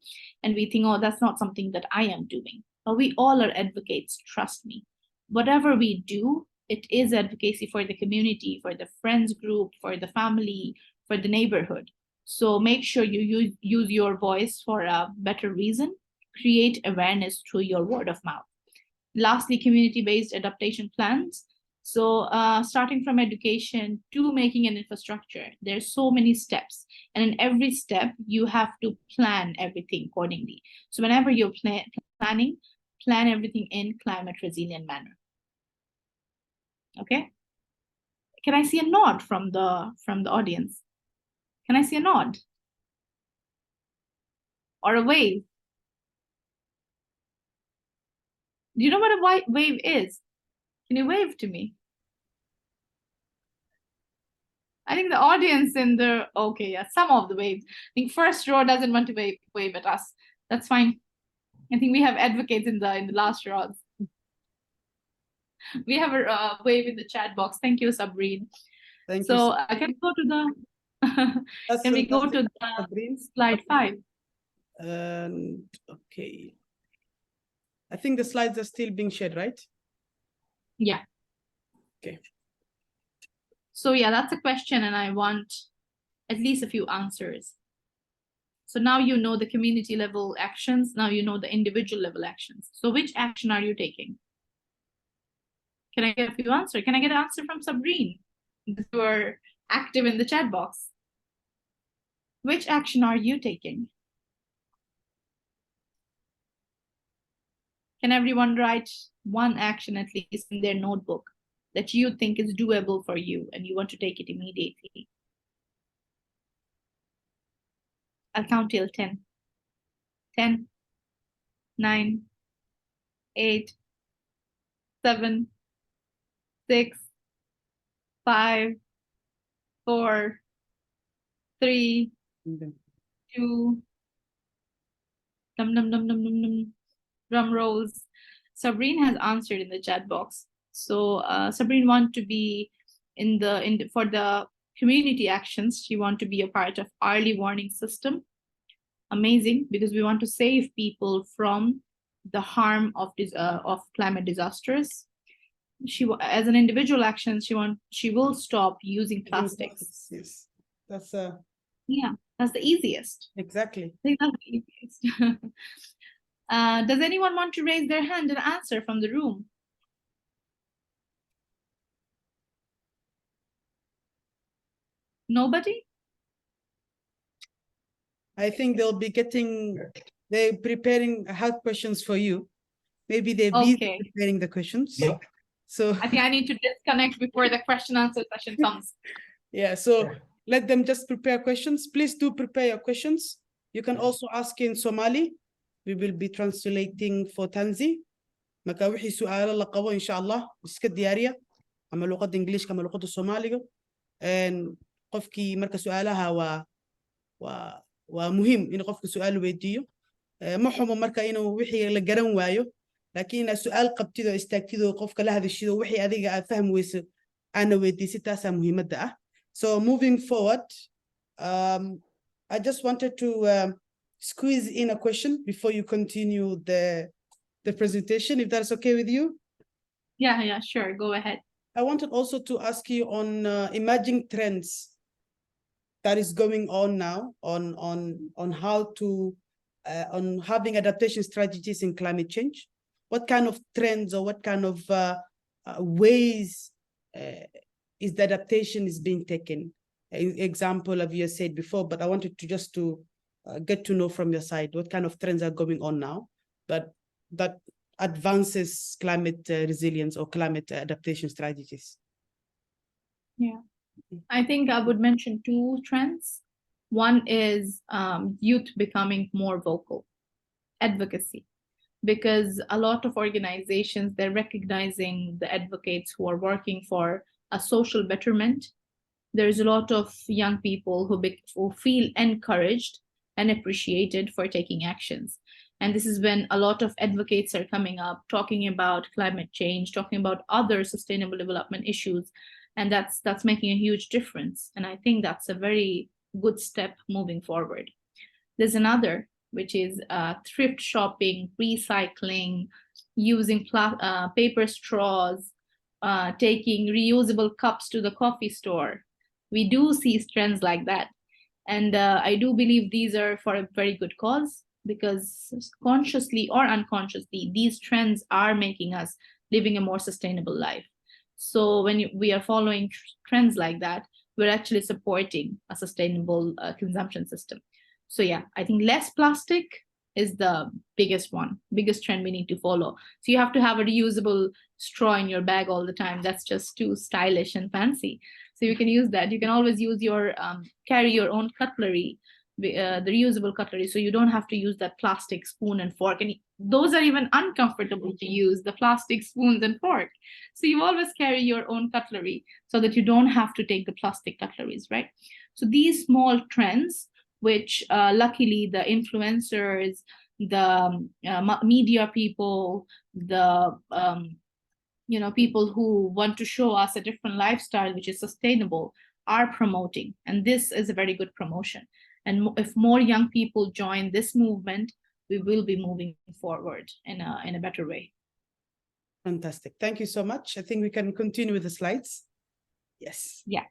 and we think, oh, that's not something that I am doing. But we all are advocates, trust me. Whatever we do, it is advocacy for the community, for the friends group, for the family, for the neighborhood. So make sure you use your voice for a better reason. Create awareness through your word of mouth. Lastly, community-based adaptation plans. So starting from education to making an infrastructure, there's so many steps. And in every step, you have to plan everything accordingly. So whenever you're planning, plan everything in climate resilient manner. Okay? Can I see a nod from the audience? Can I see a nod? Or a wave? Do you know what a wave is? Can you wave to me? I think the audience in the, okay, yeah, some of the waves. I think first row doesn't want to wave at us. That's fine. I think we have advocates in the last rows. We have a wave in the chat box. Thank you, Sabrine. Thank you. So I can go to the, can we go to the slide 5? Okay. I think the slides are still being shared, right? Yeah. Okay. So yeah, that's a question, and I want at least a few answers. So now you know the community level actions, now you know the individual level actions. So which action are you taking? Can I get a few answers? Can I get an answer from Sabrine? who are active in the chat box. Which action are you taking? Can everyone write one action at least in their notebook that you think is doable for you and you want to take it immediately? I'll count till 10. 10, 9, 8, 7, 6, 5, 4, 3, 2, drum rolls. Sabrine has answered in the chat box. So Sabrine want to be for the community actions. She want to be a part of early warning system. Amazing, because we want to save people from the harm of climate disasters. As an individual action, she will stop using plastics. Yes, that's yeah, that's the easiest. Exactly. I think that's the easiest. Does anyone want to raise their hand and answer from the room? Nobody? I think they're preparing hard questions for you. Maybe they're busy preparing the questions. Yep. So I think I need to disconnect before the question answer session comes. Yeah, so let them just prepare questions. Please do prepare your questions. You can also ask in Somali. We will be translating for Tanzi. Marka wixii su'aalo la qabo insha Allah iska diyaariya ama luqadda Englishka ama luqadda Soomaaliga. Qofkii marka su'aalaha waa muhiim in qofka su'aal weydiiyo. Ma xumo marka inuu wixii la garan waayo, laakiin inaad su'aal qabtid oo istaagtid oo qofka la hadashido wixii adiga aad fahmi weyso aana weydiisid taasaa muhiimadda ah. So moving forward, I just wanted to squeeze in a question before you continue the presentation, if that's okay with you. Yeah, sure. Go ahead. I wanted also to ask you on emerging trends that is going on now on how to on having adaptation strategies in climate change. What kind of trends or what kind of ways is the adaptation is being taken? Example of you said before, but I wanted to just to get to know from your side what kind of trends are going on now that advances climate resilience or climate adaptation strategies. Yeah, I think I would mention two trends. One is youth becoming more vocal, advocacy, because a lot of organizations, they're recognizing the advocates who are working for a social betterment. There's a lot of young people who feel encouraged and appreciated for taking actions. And this is when a lot of advocates are coming up, talking about climate change, talking about other sustainable development issues. And that's making a huge difference. And I think that's a very good step moving forward. There's another, which is thrift shopping, recycling, using paper straws, taking reusable cups to the coffee store. We do see trends like that. And I do believe these are for a very good cause, because consciously or unconsciously, these trends are making us living a more sustainable life. So when we are following trends like that, we're actually supporting a sustainable consumption system. So yeah, I think less plastic is the biggest trend we need to follow. So you have to have a reusable straw in your bag all the time. That's just too stylish and fancy. So you can use that. You can always use your, carry your own cutlery, the reusable cutlery, so you don't have to use that plastic spoon and fork. And those are even uncomfortable to use, the plastic spoons and fork. So you always carry your own cutlery so that you don't have to take the plastic cutleries, right? So these small trends, which luckily the influencers, the media people, the people who want to show us a different lifestyle which is sustainable are promoting, and this is a very good promotion. And if more young people join this movement, we will be moving forward in a better way. Fantastic. Thank you so much. I think we can continue with the slides. Yes. Yeah.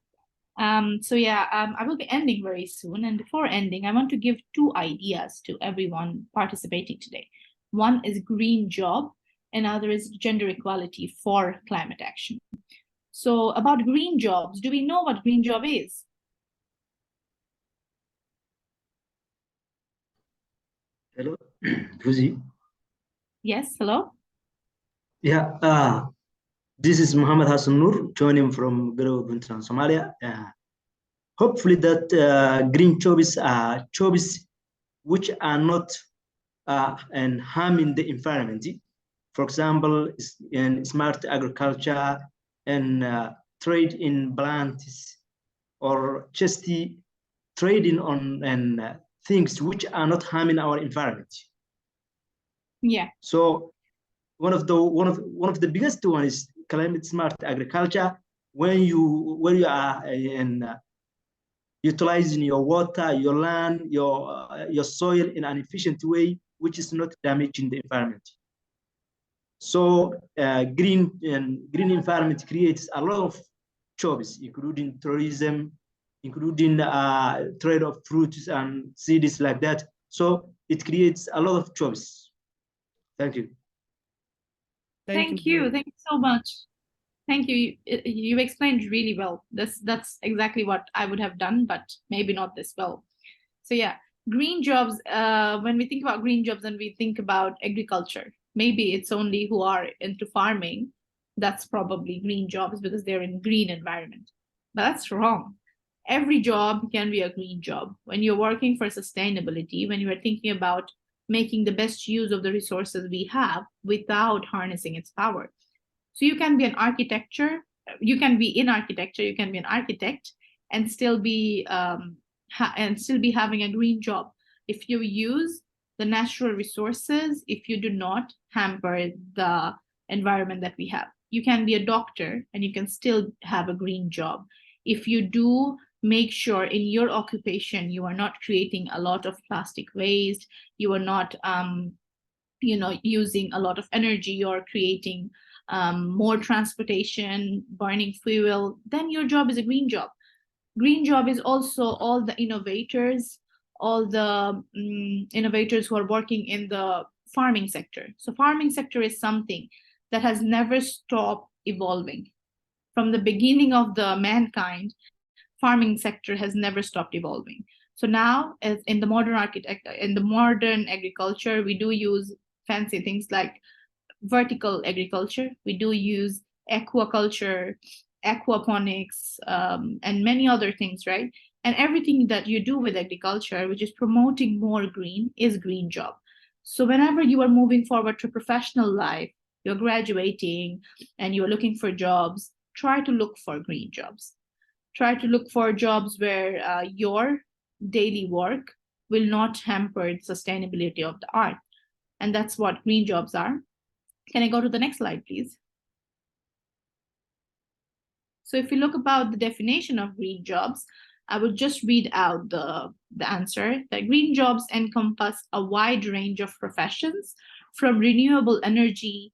I will be ending very soon. And before ending, I want to give two ideas to everyone participating today. One is green job, and other is gender equality for climate action. So about green jobs, do we know what green job is? Hello, Lucy. Yes, hello? Yeah, this is Muhammad Hassan Noor joining from Garowe, Puntland, Somalia. Hopefully that green jobs are jobs which are not and harming the environment. For example, in smart agriculture and trade in plants or just the trading on and things which are not harming our environment. Yeah. So one of the biggest one is climate smart agriculture. When you are in utilizing your water, your land, your soil in an efficient way, which is not damaging the environment. So green environment creates a lot of jobs, including tourism, including trade of fruits and seeds like that. So it creates a lot of jobs. Thank you. Thank you. Thank you so much. Thank you. You explained really well. That's exactly what I would have done, but maybe not this well. So yeah, green jobs, when we think about green jobs and we think about agriculture, maybe it's only who are into farming, that's probably green jobs because they're in green environment. But that's wrong. Every job can be a green job. When you're working for sustainability, when you are thinking about making the best use of the resources we have without harnessing its power. So you can be an architecture, you can be in architecture, you can be an architect and still be having a green job if you use the natural resources, if you do not hamper the environment that we have. You can be a doctor and you can still have a green job if you do make sure in your occupation you are not creating a lot of plastic waste, you are not using a lot of energy, you're creating more transportation, burning fuel, then your job is a green job. Green job is also all the innovators, all the innovators who are working in the farming sector. So farming sector is something that has never stopped evolving. From the beginning of the mankind, farming sector has never stopped evolving. So now, as in the modern agriculture, we do use fancy things like vertical agriculture. We do use aquaculture, aquaponics, and many other things, right? And everything that you do with agriculture, which is promoting more green, is green job. So whenever you are moving forward to professional life, you're graduating and you're looking for jobs, try to look for green jobs. Try to look for jobs where your daily work will not hamper the sustainability of the art. And that's what green jobs are. Can I go to the next slide, please? So if you look about the definition of green jobs, I would just read out the answer that green jobs encompass a wide range of professions from renewable energy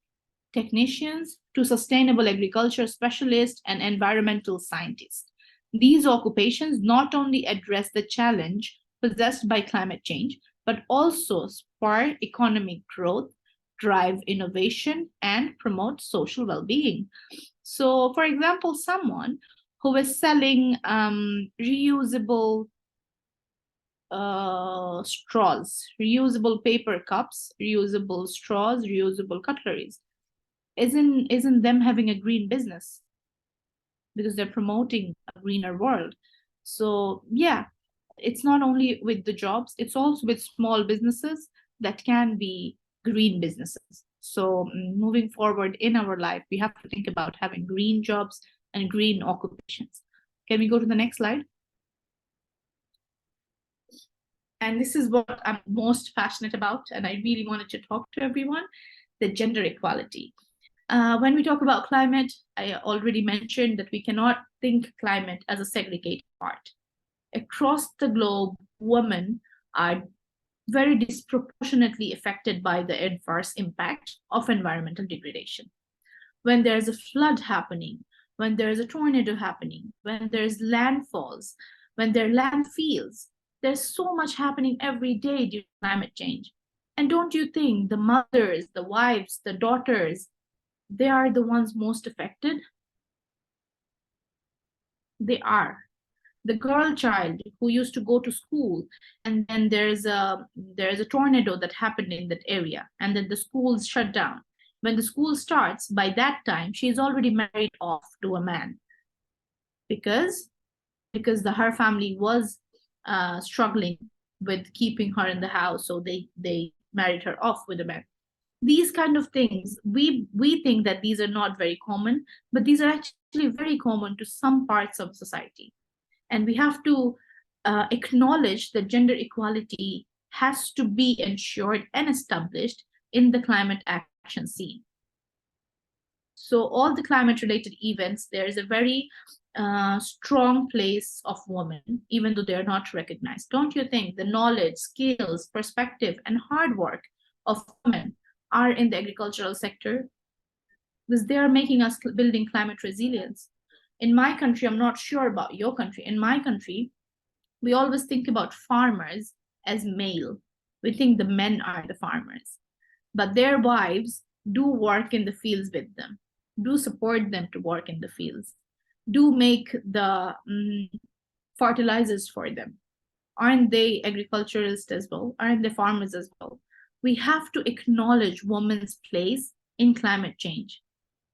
technicians to sustainable agriculture specialists and environmental scientists. These occupations not only address the challenge possessed by climate change, but also spur economic growth, drive innovation, and promote social well-being. So, for example, someone who is selling reusable straws, reusable paper cups, reusable straws, reusable cutleries, isn't them having a green business because they're promoting a greener world. So yeah, it's not only with the jobs, it's also with small businesses that can be green businesses. So moving forward in our life, we have to think about having green jobs and green occupations. Can we go to the next slide? And this is what I'm most passionate about, and I really wanted to talk to everyone, the gender equality. When we talk about climate, I already mentioned that we cannot think climate as a segregated part. Across the globe, women are very disproportionately affected by the adverse impact of environmental degradation. When there's a flood happening, when there's a tornado happening, when there's landfalls, when there are landfills, there's so much happening every day due to climate change. And don't you think the mothers, the wives, the daughters, they are the ones most affected? They are. The girl child who used to go to school, and then there's a tornado that happened in that area, and then the school's shut down. When the school starts, by that time she's already married off to a man, because her family was struggling with keeping her in the house, so they married her off with a man. These kind of things, we think that these are not very common, but these are actually very common to some parts of society. And we have to acknowledge that gender equality has to be ensured and established in the climate action scene. So all the climate related events, there is a very strong place of women, even though they're not recognized. Don't you think the knowledge, skills, perspective, and hard work of women are in the agricultural sector? Because they are making us building climate resilience. In my country, I'm not sure about your country. In my country, we always think about farmers as male. We think the men are the farmers, but their wives do work in the fields with them, do support them to work in the fields, do make the fertilizers for them. Aren't they agriculturalists as well? Aren't they farmers as well? We have to acknowledge women's place in climate change,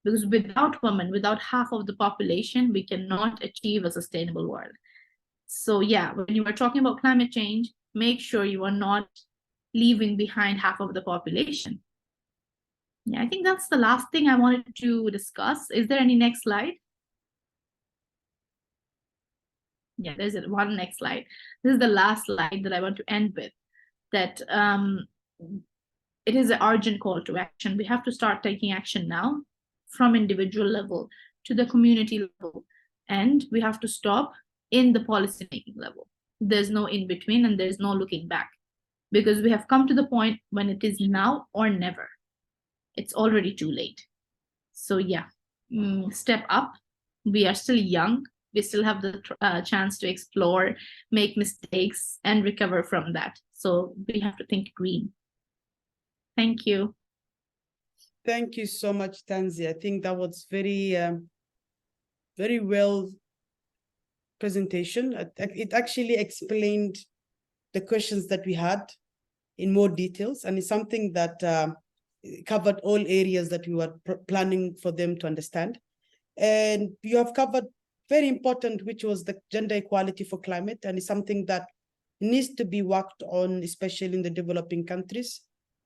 because without women, without half of the population, we cannot achieve a sustainable world. So yeah, when you are talking about climate change, make sure you are not leaving behind half of the population. Yeah, I think that's the last thing I wanted to discuss. Is there any next slide? Yeah, there's one next slide. This is the last slide that I want to end with, that it is an urgent call to action. We have to start taking action now, from individual level to the community level, and we have to stop in the policy making level. There's no in between, and there's no looking back, because we have come to the point when it is now or never. It's already too late. So yeah, step up. We are still young. We still have the chance to explore, make mistakes, and recover from that. So we have to think green. Thank you. Thank you so much, Tanzi. I think that was very, very well presentation. It actually explained the questions that we had in more details, and it's something that covered all areas that we were planning for them to understand. And you have covered very important, which was the gender equality for climate, and it's something that needs to be worked on, especially in the developing countries,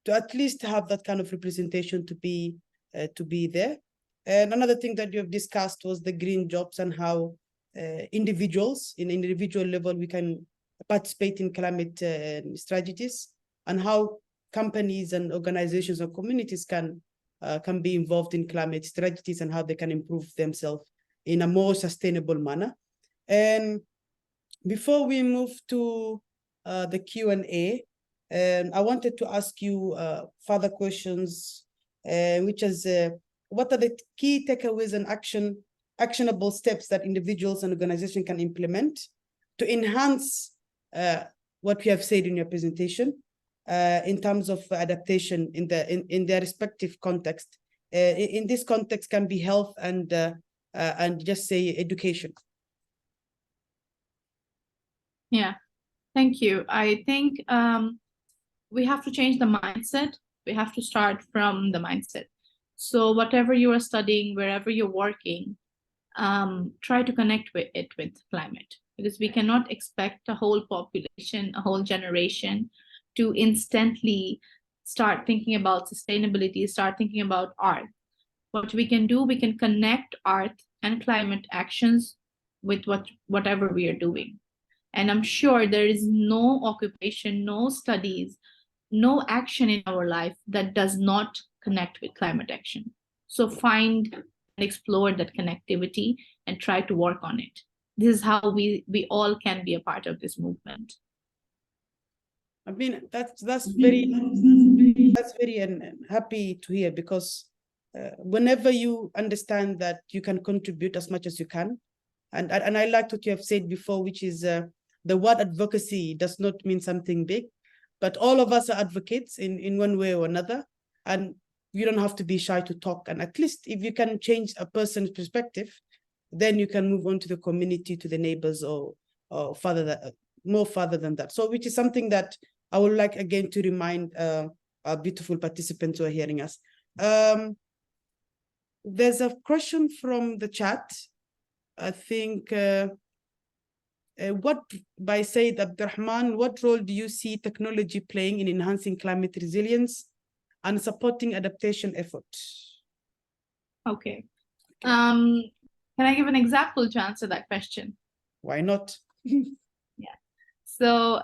to at least have that kind of representation to be there. And another thing that you have discussed was the green jobs, and how individuals, in individual level, we can participate in climate strategies, and how companies and organizations or communities can be involved in climate strategies, and how they can improve themselves in a more sustainable manner. And before we move to the Q&A, I wanted to ask you further questions, which is, what are the key takeaways and actionable steps that individuals and organizations can implement to enhance what we have said in your presentation, in terms of adaptation in their respective context? In this context can be health and just say education. Yeah, thank you. I think we have to change the mindset. We have to start from the mindset. So whatever you are studying, wherever you're working, try to connect with climate, because we cannot expect a whole population, a whole generation to instantly start thinking about sustainability, start thinking about art. What we can do, we can connect art and climate actions with whatever we are doing. And I'm sure there is no occupation, no studies, no action in our life that does not connect with climate action. So find and explore that connectivity and try to work on it. This is how we all can be a part of this movement. I mean, that's very happy to hear, because whenever you understand that you can contribute as much as you can, and I like what you have said before, which is the word advocacy does not mean something big, but all of us are advocates in one way or another, and you don't have to be shy to talk. And at least if you can change a person's perspective, then you can move on to the community, to the neighbors, or further that, more further than that. So which is something that I would like again to remind our beautiful participants who are hearing us. There's a question from the chat. I think by Said Abdurrahman, what role do you see technology playing in enhancing climate resilience and supporting adaptation efforts? Okay. Can I give an example to answer that question? Why not? Yeah. So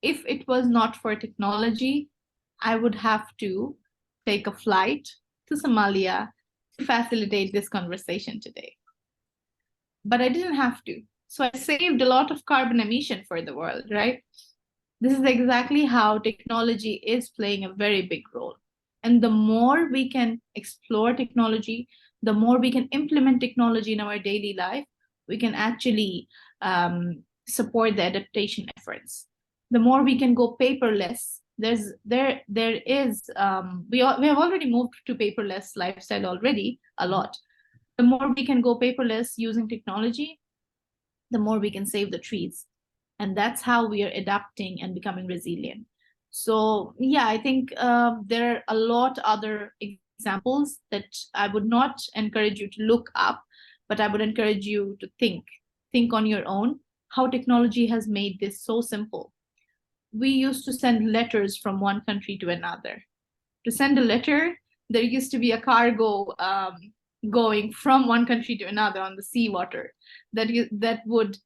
if it was not for technology, I would have to take a flight to Somalia to facilitate this conversation today. But I didn't have to. So I saved a lot of carbon emission for the world, right? This is exactly how technology is playing a very big role. And the more we can explore technology, the more we can implement technology in our daily life, we can actually support the adaptation efforts. The more we can go paperless, we have already moved to paperless lifestyle already a lot. The more we can go paperless using technology, the more we can save the trees. And that's how we are adapting and becoming resilient. So yeah, I think there are a lot other examples that I would not encourage you to look up, but I would encourage you to think on your own how technology has made this so simple. We used to send letters from one country to another. To send a letter, there used to be a cargo going from one country to another on the seawater that would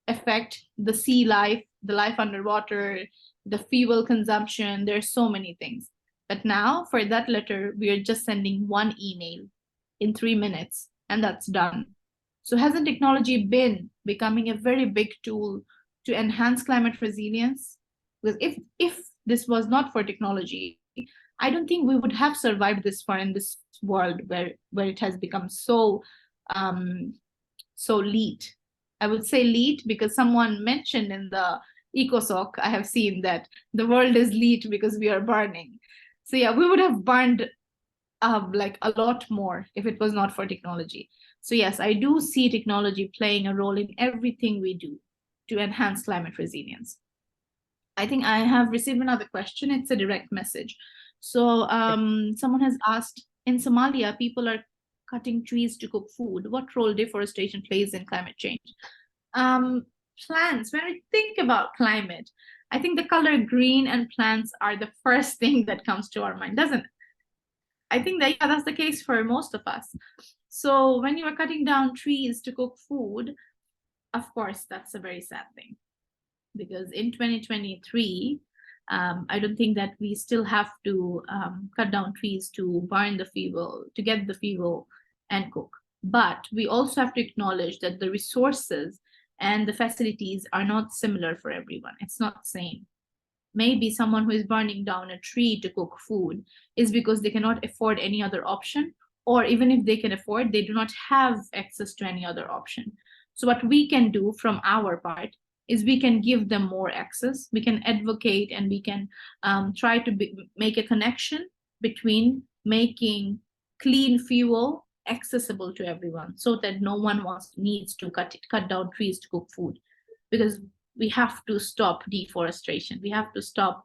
affect the sea life, the life underwater, the fuel consumption. There's so many things. But now for that letter, we are just sending one email in 3 minutes, and that's done. So hasn't technology been becoming a very big tool to enhance climate resilience? Because if this was not for technology, I don't think we would have survived this far in this world where it has become so leet. I would say leet because someone mentioned in the EcoSoc, I have seen that the world is leet because we are burning. So yeah, we would have burned like a lot more if it was not for technology. So yes, I do see technology playing a role in everything we do to enhance climate resilience. I think I have received another question. It's a direct message. So someone has asked, in Somalia, people are cutting trees to cook food. What role deforestation plays in climate change? Plants, when we think about climate, I think the color green and plants are the first thing that comes to our mind, doesn't it? I think that, yeah, that's the case for most of us. So when you are cutting down trees to cook food, of course, that's a very sad thing. Because in 2023, I don't think that we still have to cut down trees to burn the fuel, to get the fuel and cook. But we also have to acknowledge that the resources and the facilities are not similar for everyone. It's not the same. Maybe someone who is burning down a tree to cook food is because they cannot afford any other option, or even if they can afford, they do not have access to any other option. So what we can do from our part is we can give them more access, we can advocate, and we can try to make a connection between making clean fuel accessible to everyone so that no one needs to cut down trees to cook food. Because we have to stop deforestation. We have to stop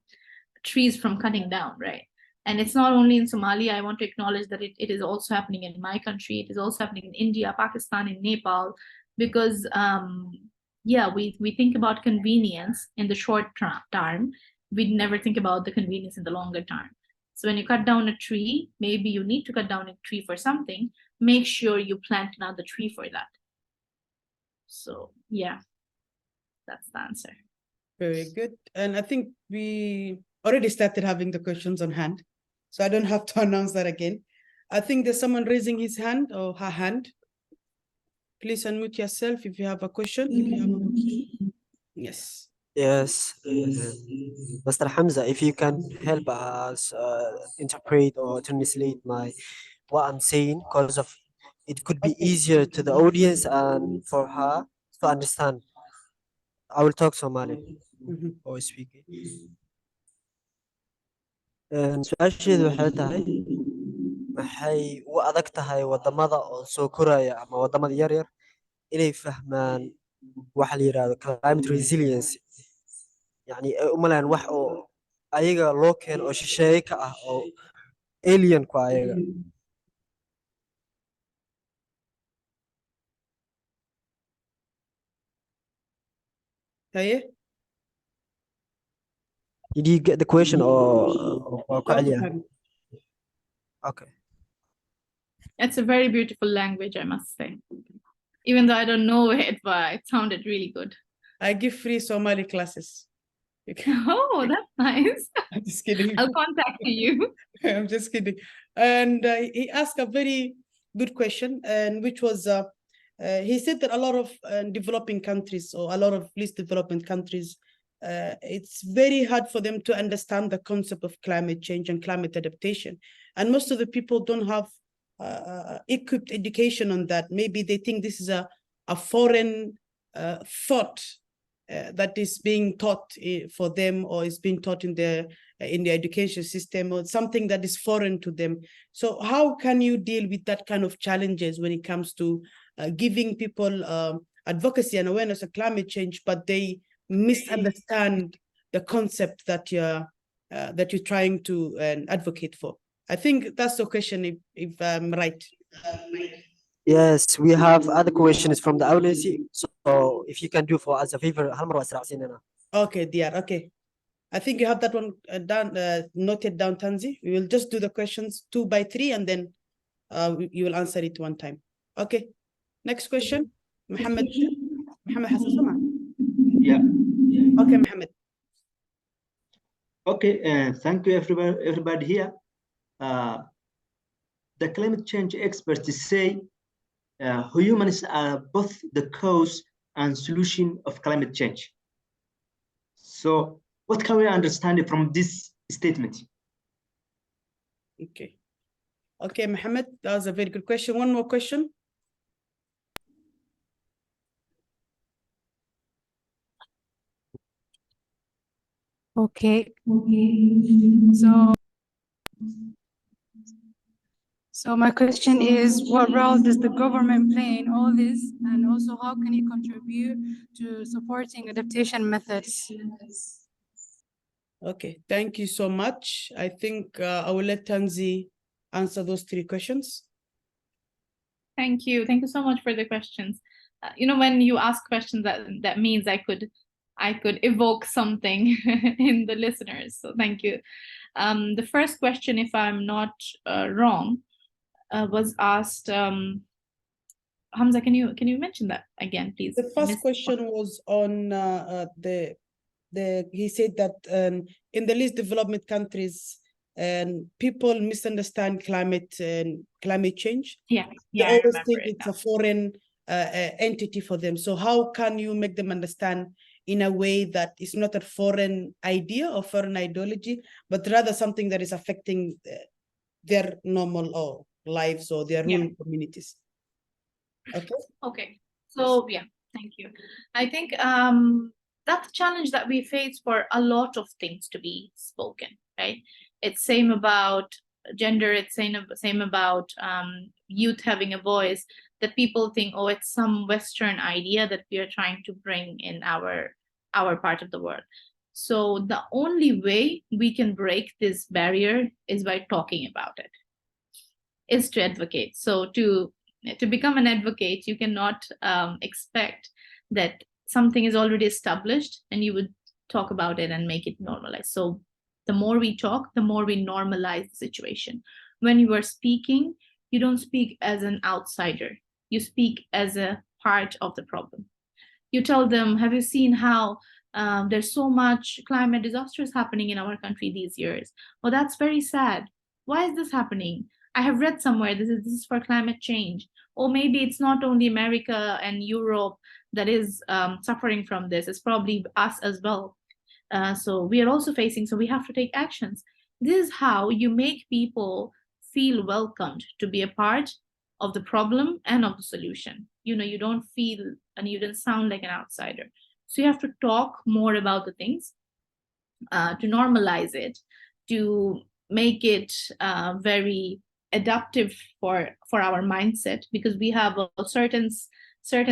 trees from cutting down, right? And it's not only in Somalia. I want to acknowledge that it is also happening in my country. It is also happening in India, Pakistan, in Nepal, because yeah, we think about convenience in the short term. We never think about the convenience in the longer term. So when you cut down a tree, maybe you need to cut down a tree for something, make sure you plant another tree for that. So yeah, that's the answer. Very good. And I think we already started having the questions on hand, so I don't have to announce that again. I think there's someone raising his hand or her hand. Please unmute yourself if you have a question. Yes. Yes, Mr. Hamza, if you can help us interpret or translate what I'm saying, because of it could be easier to the audience and for her to understand. I will talk Somali or speak. Su-aasheedu waxay tahay maxay u adag tahay wadamada oo soo koraya ama wadamada yaryar inay fahmaan waxa la yidhahdo climate resilience, yani ay umalayaan wax oo ayaga loo keeno oo shisheeye ka ah oo alien ku ayaga. Hey? Did you get the question or ku celiya? Okay. It's a very beautiful language, I must say. Even though I don't know it, but it sounded really good. I give free Somali classes. You can- Oh, that's nice. I'm just kidding. I'll contact you. I'm just kidding. And he asked a very good question, and which was he said that a lot of developing countries or a lot of least developing countries, it's very hard for them to understand the concept of climate change and climate adaptation. And most of the people don't have equipped education on that. Maybe they think this is a foreign thought that is being taught for them, or is being taught in the education system, or something that is foreign to them. So how can you deal with that kind of challenges when it comes to giving people advocacy and awareness of climate change, but they misunderstand the concept that you're trying to advocate for? I think that's the question, if I'm right. Yes, we have other questions from the audience. So if you can do for us a favor, hal mar waa israacsiinana. Okay, dear. Okay. I think you have that one down, noted down, Tanzi. We will just do the questions 2 by 3, and then you will answer it one time. Okay. Next question, Muhammad Hassan Sama. Yeah. Okay, Muhammad. Okay, thank you everybody here. The climate change experts say humans are both the cause and solution of climate change. So what can we understand from this statement? Okay. Okay, Muhammad, that was a very good question. One more question. Okay. So my question is, what role does the government play in all this? And also, how can it contribute to supporting adaptation methods? Okay, thank you so much. I think I will let Tanzi answer those 3 questions. Thank you. Thank you so much for the questions. You know, when you ask questions, that means I could evoke something in the listeners. So thank you. The first question, if I'm not wrong, was asked. Hamza, can you mention that again, please? The first question was on he said that in the least developed countries, people misunderstand climate change. Yeah, They I always remember think it it's now. a foreign entity for them. So how can you make them understand in a way that is not a foreign idea or foreign ideology, but rather something that is affecting their normal lives or their rural communities? Okay. Okay. So yeah, thank you. I think that's a challenge that we face for a lot of things to be spoken, right? It's same about gender, it's same about youth having a voice, that people think, oh, it's some Western idea that we are trying to bring in our part of the world. So the only way we can break this barrier is by talking about it, is to advocate. So to become an advocate, you cannot expect that something is already established and you would talk about it and make it normalized. So the more we talk, the more we normalize the situation. When you are speaking, you don't speak as an outsider. You speak as a part of the problem. You tell them, have you seen how there's so much climate disasters happening in our country these years? Well, that's very sad. Why is this happening? I have read somewhere this is for climate change. Or maybe it's not only America and Europe that is suffering from this. It's probably us as well. So we are also facing, so we have to take actions. This is how you make people feel welcomed to be a part of the problem and of the solution. You know, you don't feel and you don't sound like an outsider. So you have to talk more about the things, to normalize it, to make it very adaptive for our mindset, because we have a certain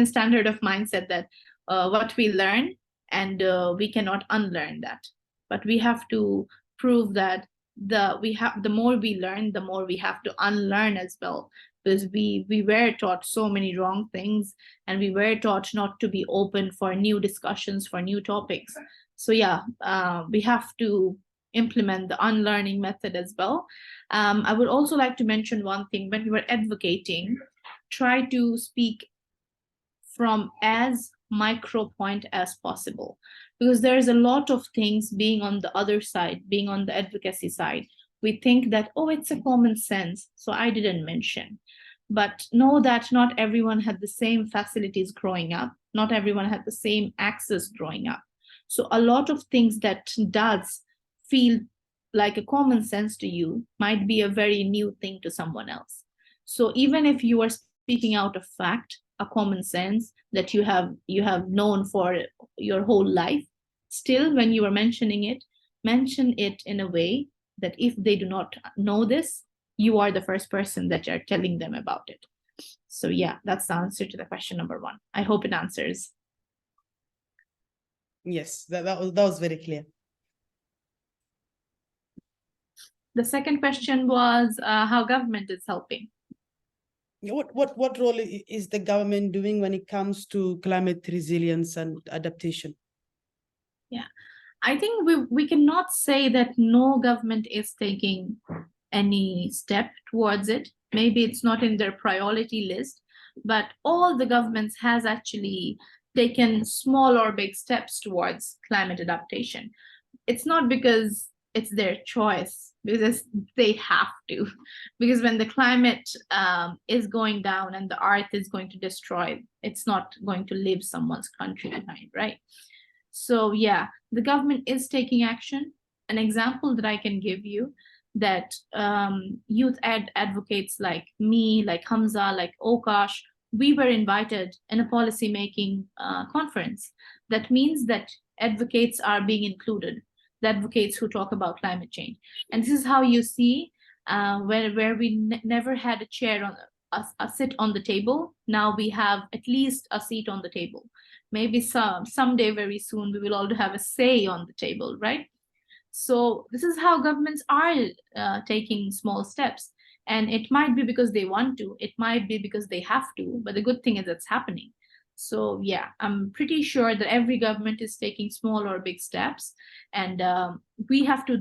standard of mindset that what we learn, and we cannot unlearn that. But we have to prove that the more we learn, the more we have to unlearn as well, because we were taught so many wrong things, and we were taught not to be open for new discussions, for new topics. So yeah, we have to implement the unlearning method as well. I would also like to mention one thing: when we were advocating, try to speak from as micro point as possible, because there's a lot of things being on the other side, being on the advocacy side. We think that, oh, it's a common sense, so I didn't mention. But know that not everyone had the same facilities growing up. Not everyone had the same access growing up. So a lot of things that does feel like a common sense to you might be a very new thing to someone else. So even if you are speaking out of fact, a common sense that you have known for your whole life, still when you are mentioning it, mention it in a way that if they do not know this, you are the first person that you're telling them about it. So yeah, that's the answer to the question number 1. I hope it answers. Yes, that was very clear. The second question was how government is helping. What role is the government doing when it comes to climate resilience and adaptation? Yeah, I think we cannot say that no government is taking any step towards it. Maybe it's not in their priority list, but all the governments has actually taken small or big steps towards climate adaptation. It's not because it's their choice, because they have to. Because when the climate is going down and the earth is going to destroy, it's not going to leave someone's country behind, right? So yeah, the government is taking action. An example that I can give you, that youth advocates like me, like Hamza, like Okash, we were invited in a policy-making conference. That means that advocates are being included, the advocates who talk about climate change. And this is how you see where we never had a chair on a sit on the table. Now we have at least a seat on the table. Maybe someday very soon we will all have a say on the table, right? So this is how governments are taking small steps. And it might be because they want to, it might be because they have to, but the good thing is it's happening. So yeah, I'm pretty sure that every government is taking small or big steps, and we have to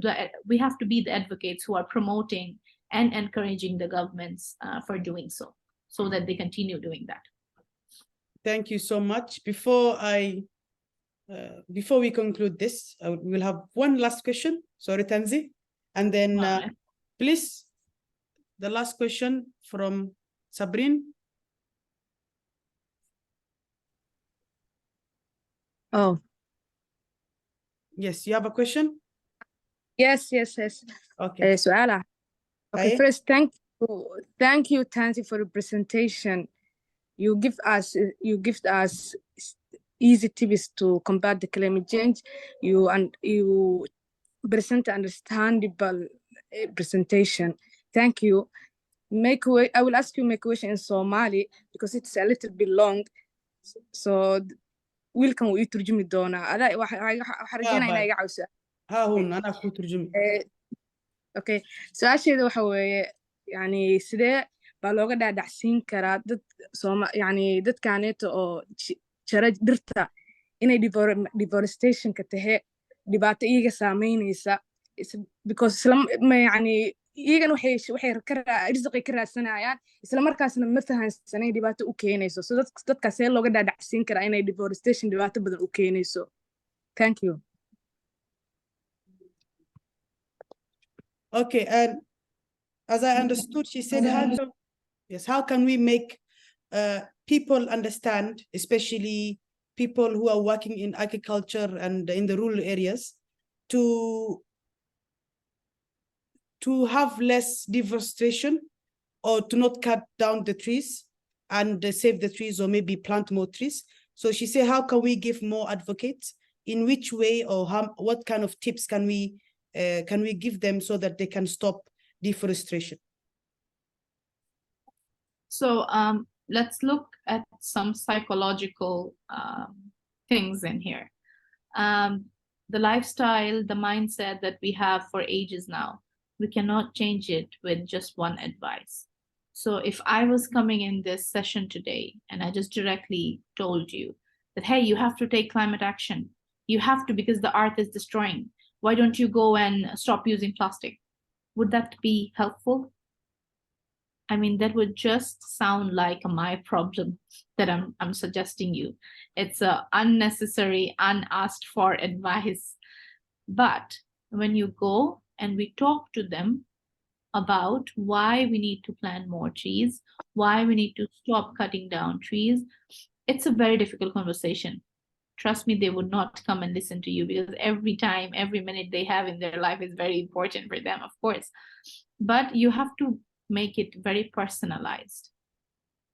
be the advocates who are promoting and encouraging the governments for doing so that they continue doing that. Thank you so much. Before we conclude this, we will have one last question. Sorry, Tanzi, and then please, the last question from Sabrine. Oh. Yes, you have a question? Yes. Okay. Su'ala. Okay, first, thank you, Tanzi, for the presentation. You give us easy tips to combat the climate change. You present understandable presentation. Thank you. I will ask you my question in Somali because it's a little bit long. So wiilkan wuu ii turjumi doonaa. Waxaan rajaynayaa inaa iga caawisaa. Anaa kuu turjumi. Okay, su-aasheeda waxa weeye, yani sidee baa looga dhaadhacsiin karaa dadkaaneeto oo jara dhirta inay deforestationka tahe dhibaato iyaga saameynaysa, because yani iyagan waxay risqi ka raadsanayaan, isla markaasna ma fahansanay dhibaato u keenayso. So dadkaas see looga dhaadhacsiin karaa inay deforestation dhibaato badan u keenayso? Thank you. Okay, and as I understood, she said, how can we make people understand, especially people who are working in agriculture and in the rural areas, to have less deforestation, or to not cut down the trees and save the trees, or maybe plant more trees. So she said, how can we give more advocates? In which way, or what kind of tips can we give them so that they can stop deforestation? So let's look at some psychological things in here. The lifestyle, the mindset that we have for ages now, we cannot change it with just one advice. So if I was coming in this session today and I just directly told you that, hey, you have to take climate action. You have to, because the earth is destroying. Why don't you go and stop using plastic? Would that be helpful? I mean, that would just sound like my problem that I'm suggesting you. It's a unnecessary, unasked for advice. But when you go and we talk to them about why we need to plant more trees, why we need to stop cutting down trees, it's a very difficult conversation. Trust me, they would not come and listen to you, because every time, every minute they have in their life is very important for them, of course. But you have to make it very personalized.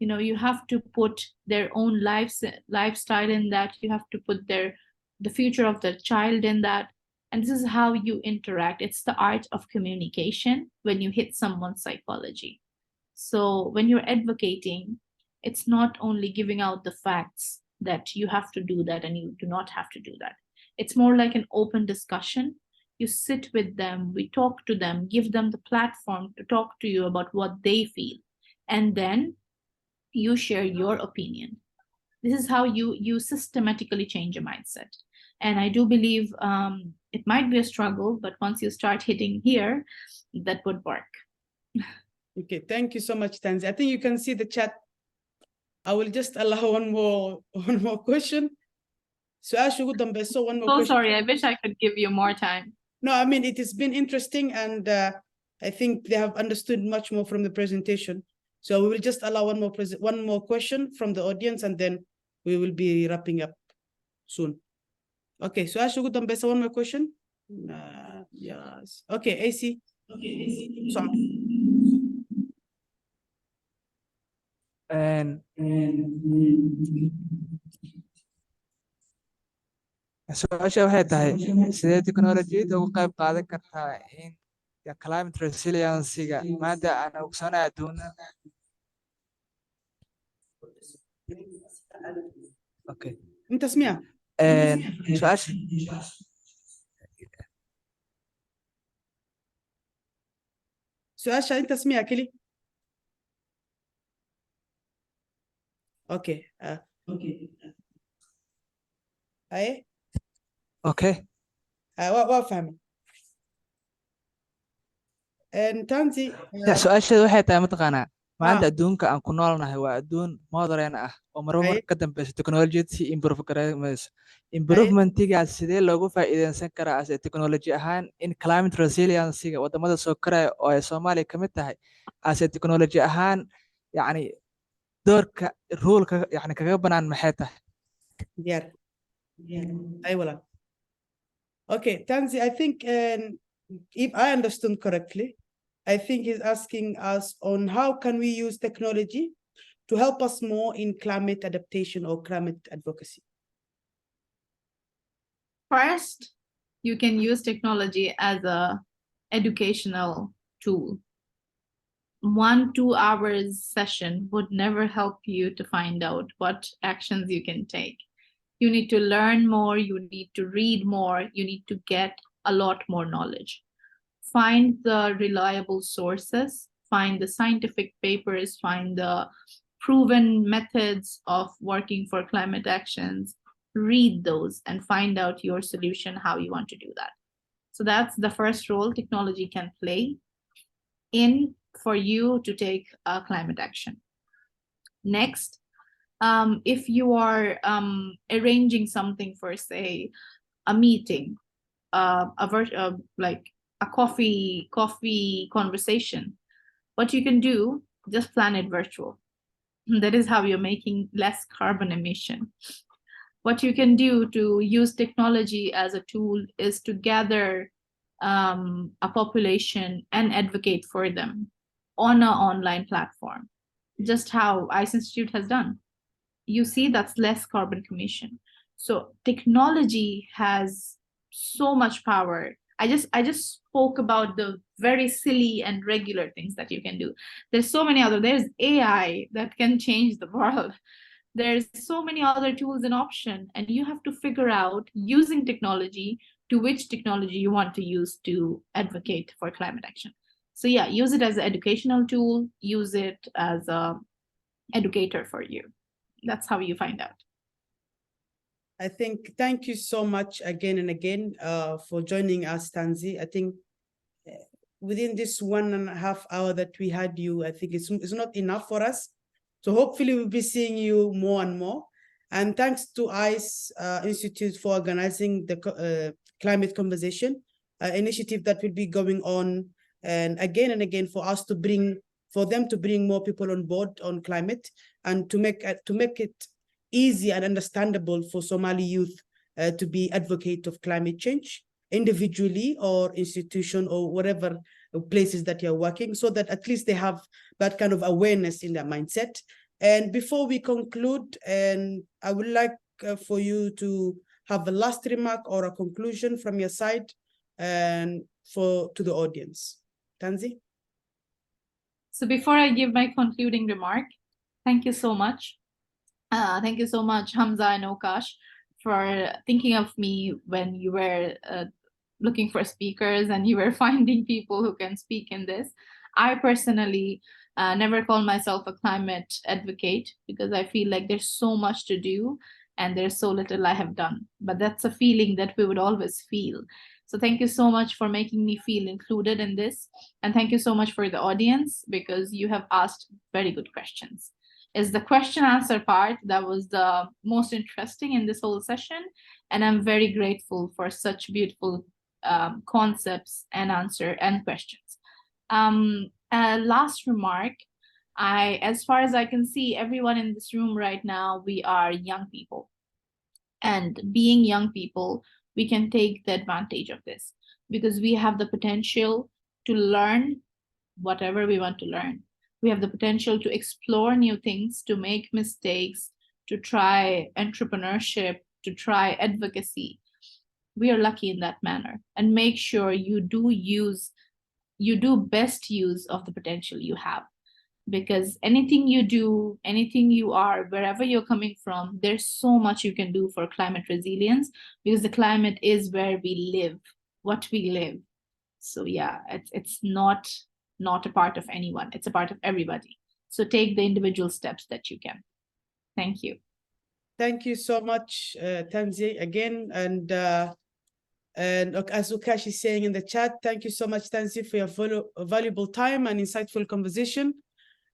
You know, you have to put their own lifestyle in that. You have to put the future of the child in that. And this is how you interact. It's the art of communication when you hit someone's psychology. So when you're advocating, it's not only giving out the facts that you have to do that and you do not have to do that. It's more like an open discussion. You sit with them, we talk to them, give them the platform to talk to you about what they feel. And then you share your opinion. This is how you systematically change a mindset. And I do believe it might be a struggle, but once you start hitting here, that would work. Okay, thank you so much, Tanzi. I think you can see the chat. I will just allow one more question. So one more So question. sorry, I wish I could give you more time. No, I mean, it has been interesting, and I think they have understood much more from the presentation. So we will just allow one more question from the audience, and then we will be wrapping up soon. Okay, so one more question. Yes. Okay, AC. Sorry. su-aasha waxay tahay sidee teknolojiyadda uga qayb qaadan kartaa in climate resiliency-ga maanta aan ogsanahay adduuna. Okay. انت سميع su-aasha انت سميع كلي اوكي اي okay وافهم تانزي su-aasheedu waxay tahay mataqaanaa maanta adduunka aan ku noolnahay waa adduun modern ah oo marba marka ka dambeysa technologiyad si improve garaymayso improvementigaas sidee loogu faa'iideysan karaa as technology ahaan in climate resiliency-ga wadamada soo koraya oo ay Soomaaliya ka mid tahay as technology ahaan yani doorka ruleka yani kaga banaan maxay tahay diyaar ay wala okay Tanzi, I think if I understood correctly, I think he's asking us on how can we use technology to help us more in climate adaptation or climate advocacy. First, you can use technology as a educational tool. 1-2 hours session would never help you to find out what actions you can take. You need to learn more, you need to read more, you need to get a lot more knowledge. Find the reliable sources, find the scientific papers, find the proven methods of working for climate actions, read those and find out your solution, how you want to do that. So that's the first role technology can play in for you to take climate action. Next, if you are arranging something for, say, a meeting, like a coffee conversation, what you can do, just plan it virtual. That is how you're making less carbon emission. What you can do to use technology as a tool is to gather a population and advocate for them on an online platform, just how ICE Institute has done. You see, that's less carbon emission. So technology has so much power. I just spoke about the very silly and regular things that you can do. There's so many other, there's AI that can change the world. There's so many other tools and options, and you have to figure out using technology to which technology you want to use to advocate for climate action. So yeah, use it as an educational tool, use it as a educator for you. That's how you find out. I think, thank you so much again and again for joining us, Tanzi. I think within this 1.5 hours that we had you, I think it's not enough for us. So hopefully we'll be seeing you more and more. And thanks to ICE Institute for organizing the climate conversation initiative that will be going on and again for us to bring, for them to bring more people on board on climate and to make it easy and understandable for Somali youth to be advocate of climate change individually or institution or whatever places that you're working, so that at least they have that kind of awareness in their mindset. And before we conclude, and I would like for you to have a last remark or a conclusion from your side and to the audience. Tanzi? So before I give my concluding remark, thank you so much. Thank you so much, Hamza and Okash, for thinking of me when you were looking for speakers and you were finding people who can speak in this. I personally never call myself a climate advocate because I feel like there's so much to do and there's so little I have done. But that's a feeling that we would always feel. So thank you so much for making me feel included in this. And thank you so much for the audience because you have asked very good questions. Is the question answer part that was the most interesting in this whole session. And I'm very grateful for such beautiful concepts and answer and questions. Last remark, as far as I can see, everyone in this room right now, we are young people. And being young people, we can take the advantage of this because we have the potential to learn whatever we want to learn. We have the potential to explore new things, to make mistakes, to try entrepreneurship, to try advocacy. We are lucky in that manner. And make sure you do best use of the potential you have. Because anything you do, anything you are, wherever you're coming from, there's so much you can do for climate resilience because the climate is where we live, what we live. So yeah, it's not a part of anyone, it's a part of everybody. So take the individual steps that you can. Thank you. Thank you so much, Tanzi, again. And as Ukash is saying in the chat, thank you so much, Tanzi, for your valuable time and insightful conversation.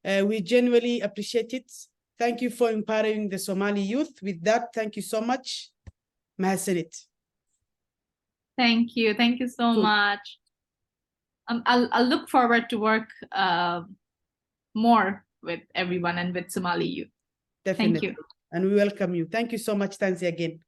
We genuinely appreciate it. Thank you for empowering the Somali youth. With that, thank you so much. Mahasanit. Thank you so much. I'll look forward to work more with everyone and with Somali youth. Definitely. Thank you. And we welcome you. Thank you so much, Tanzi, again.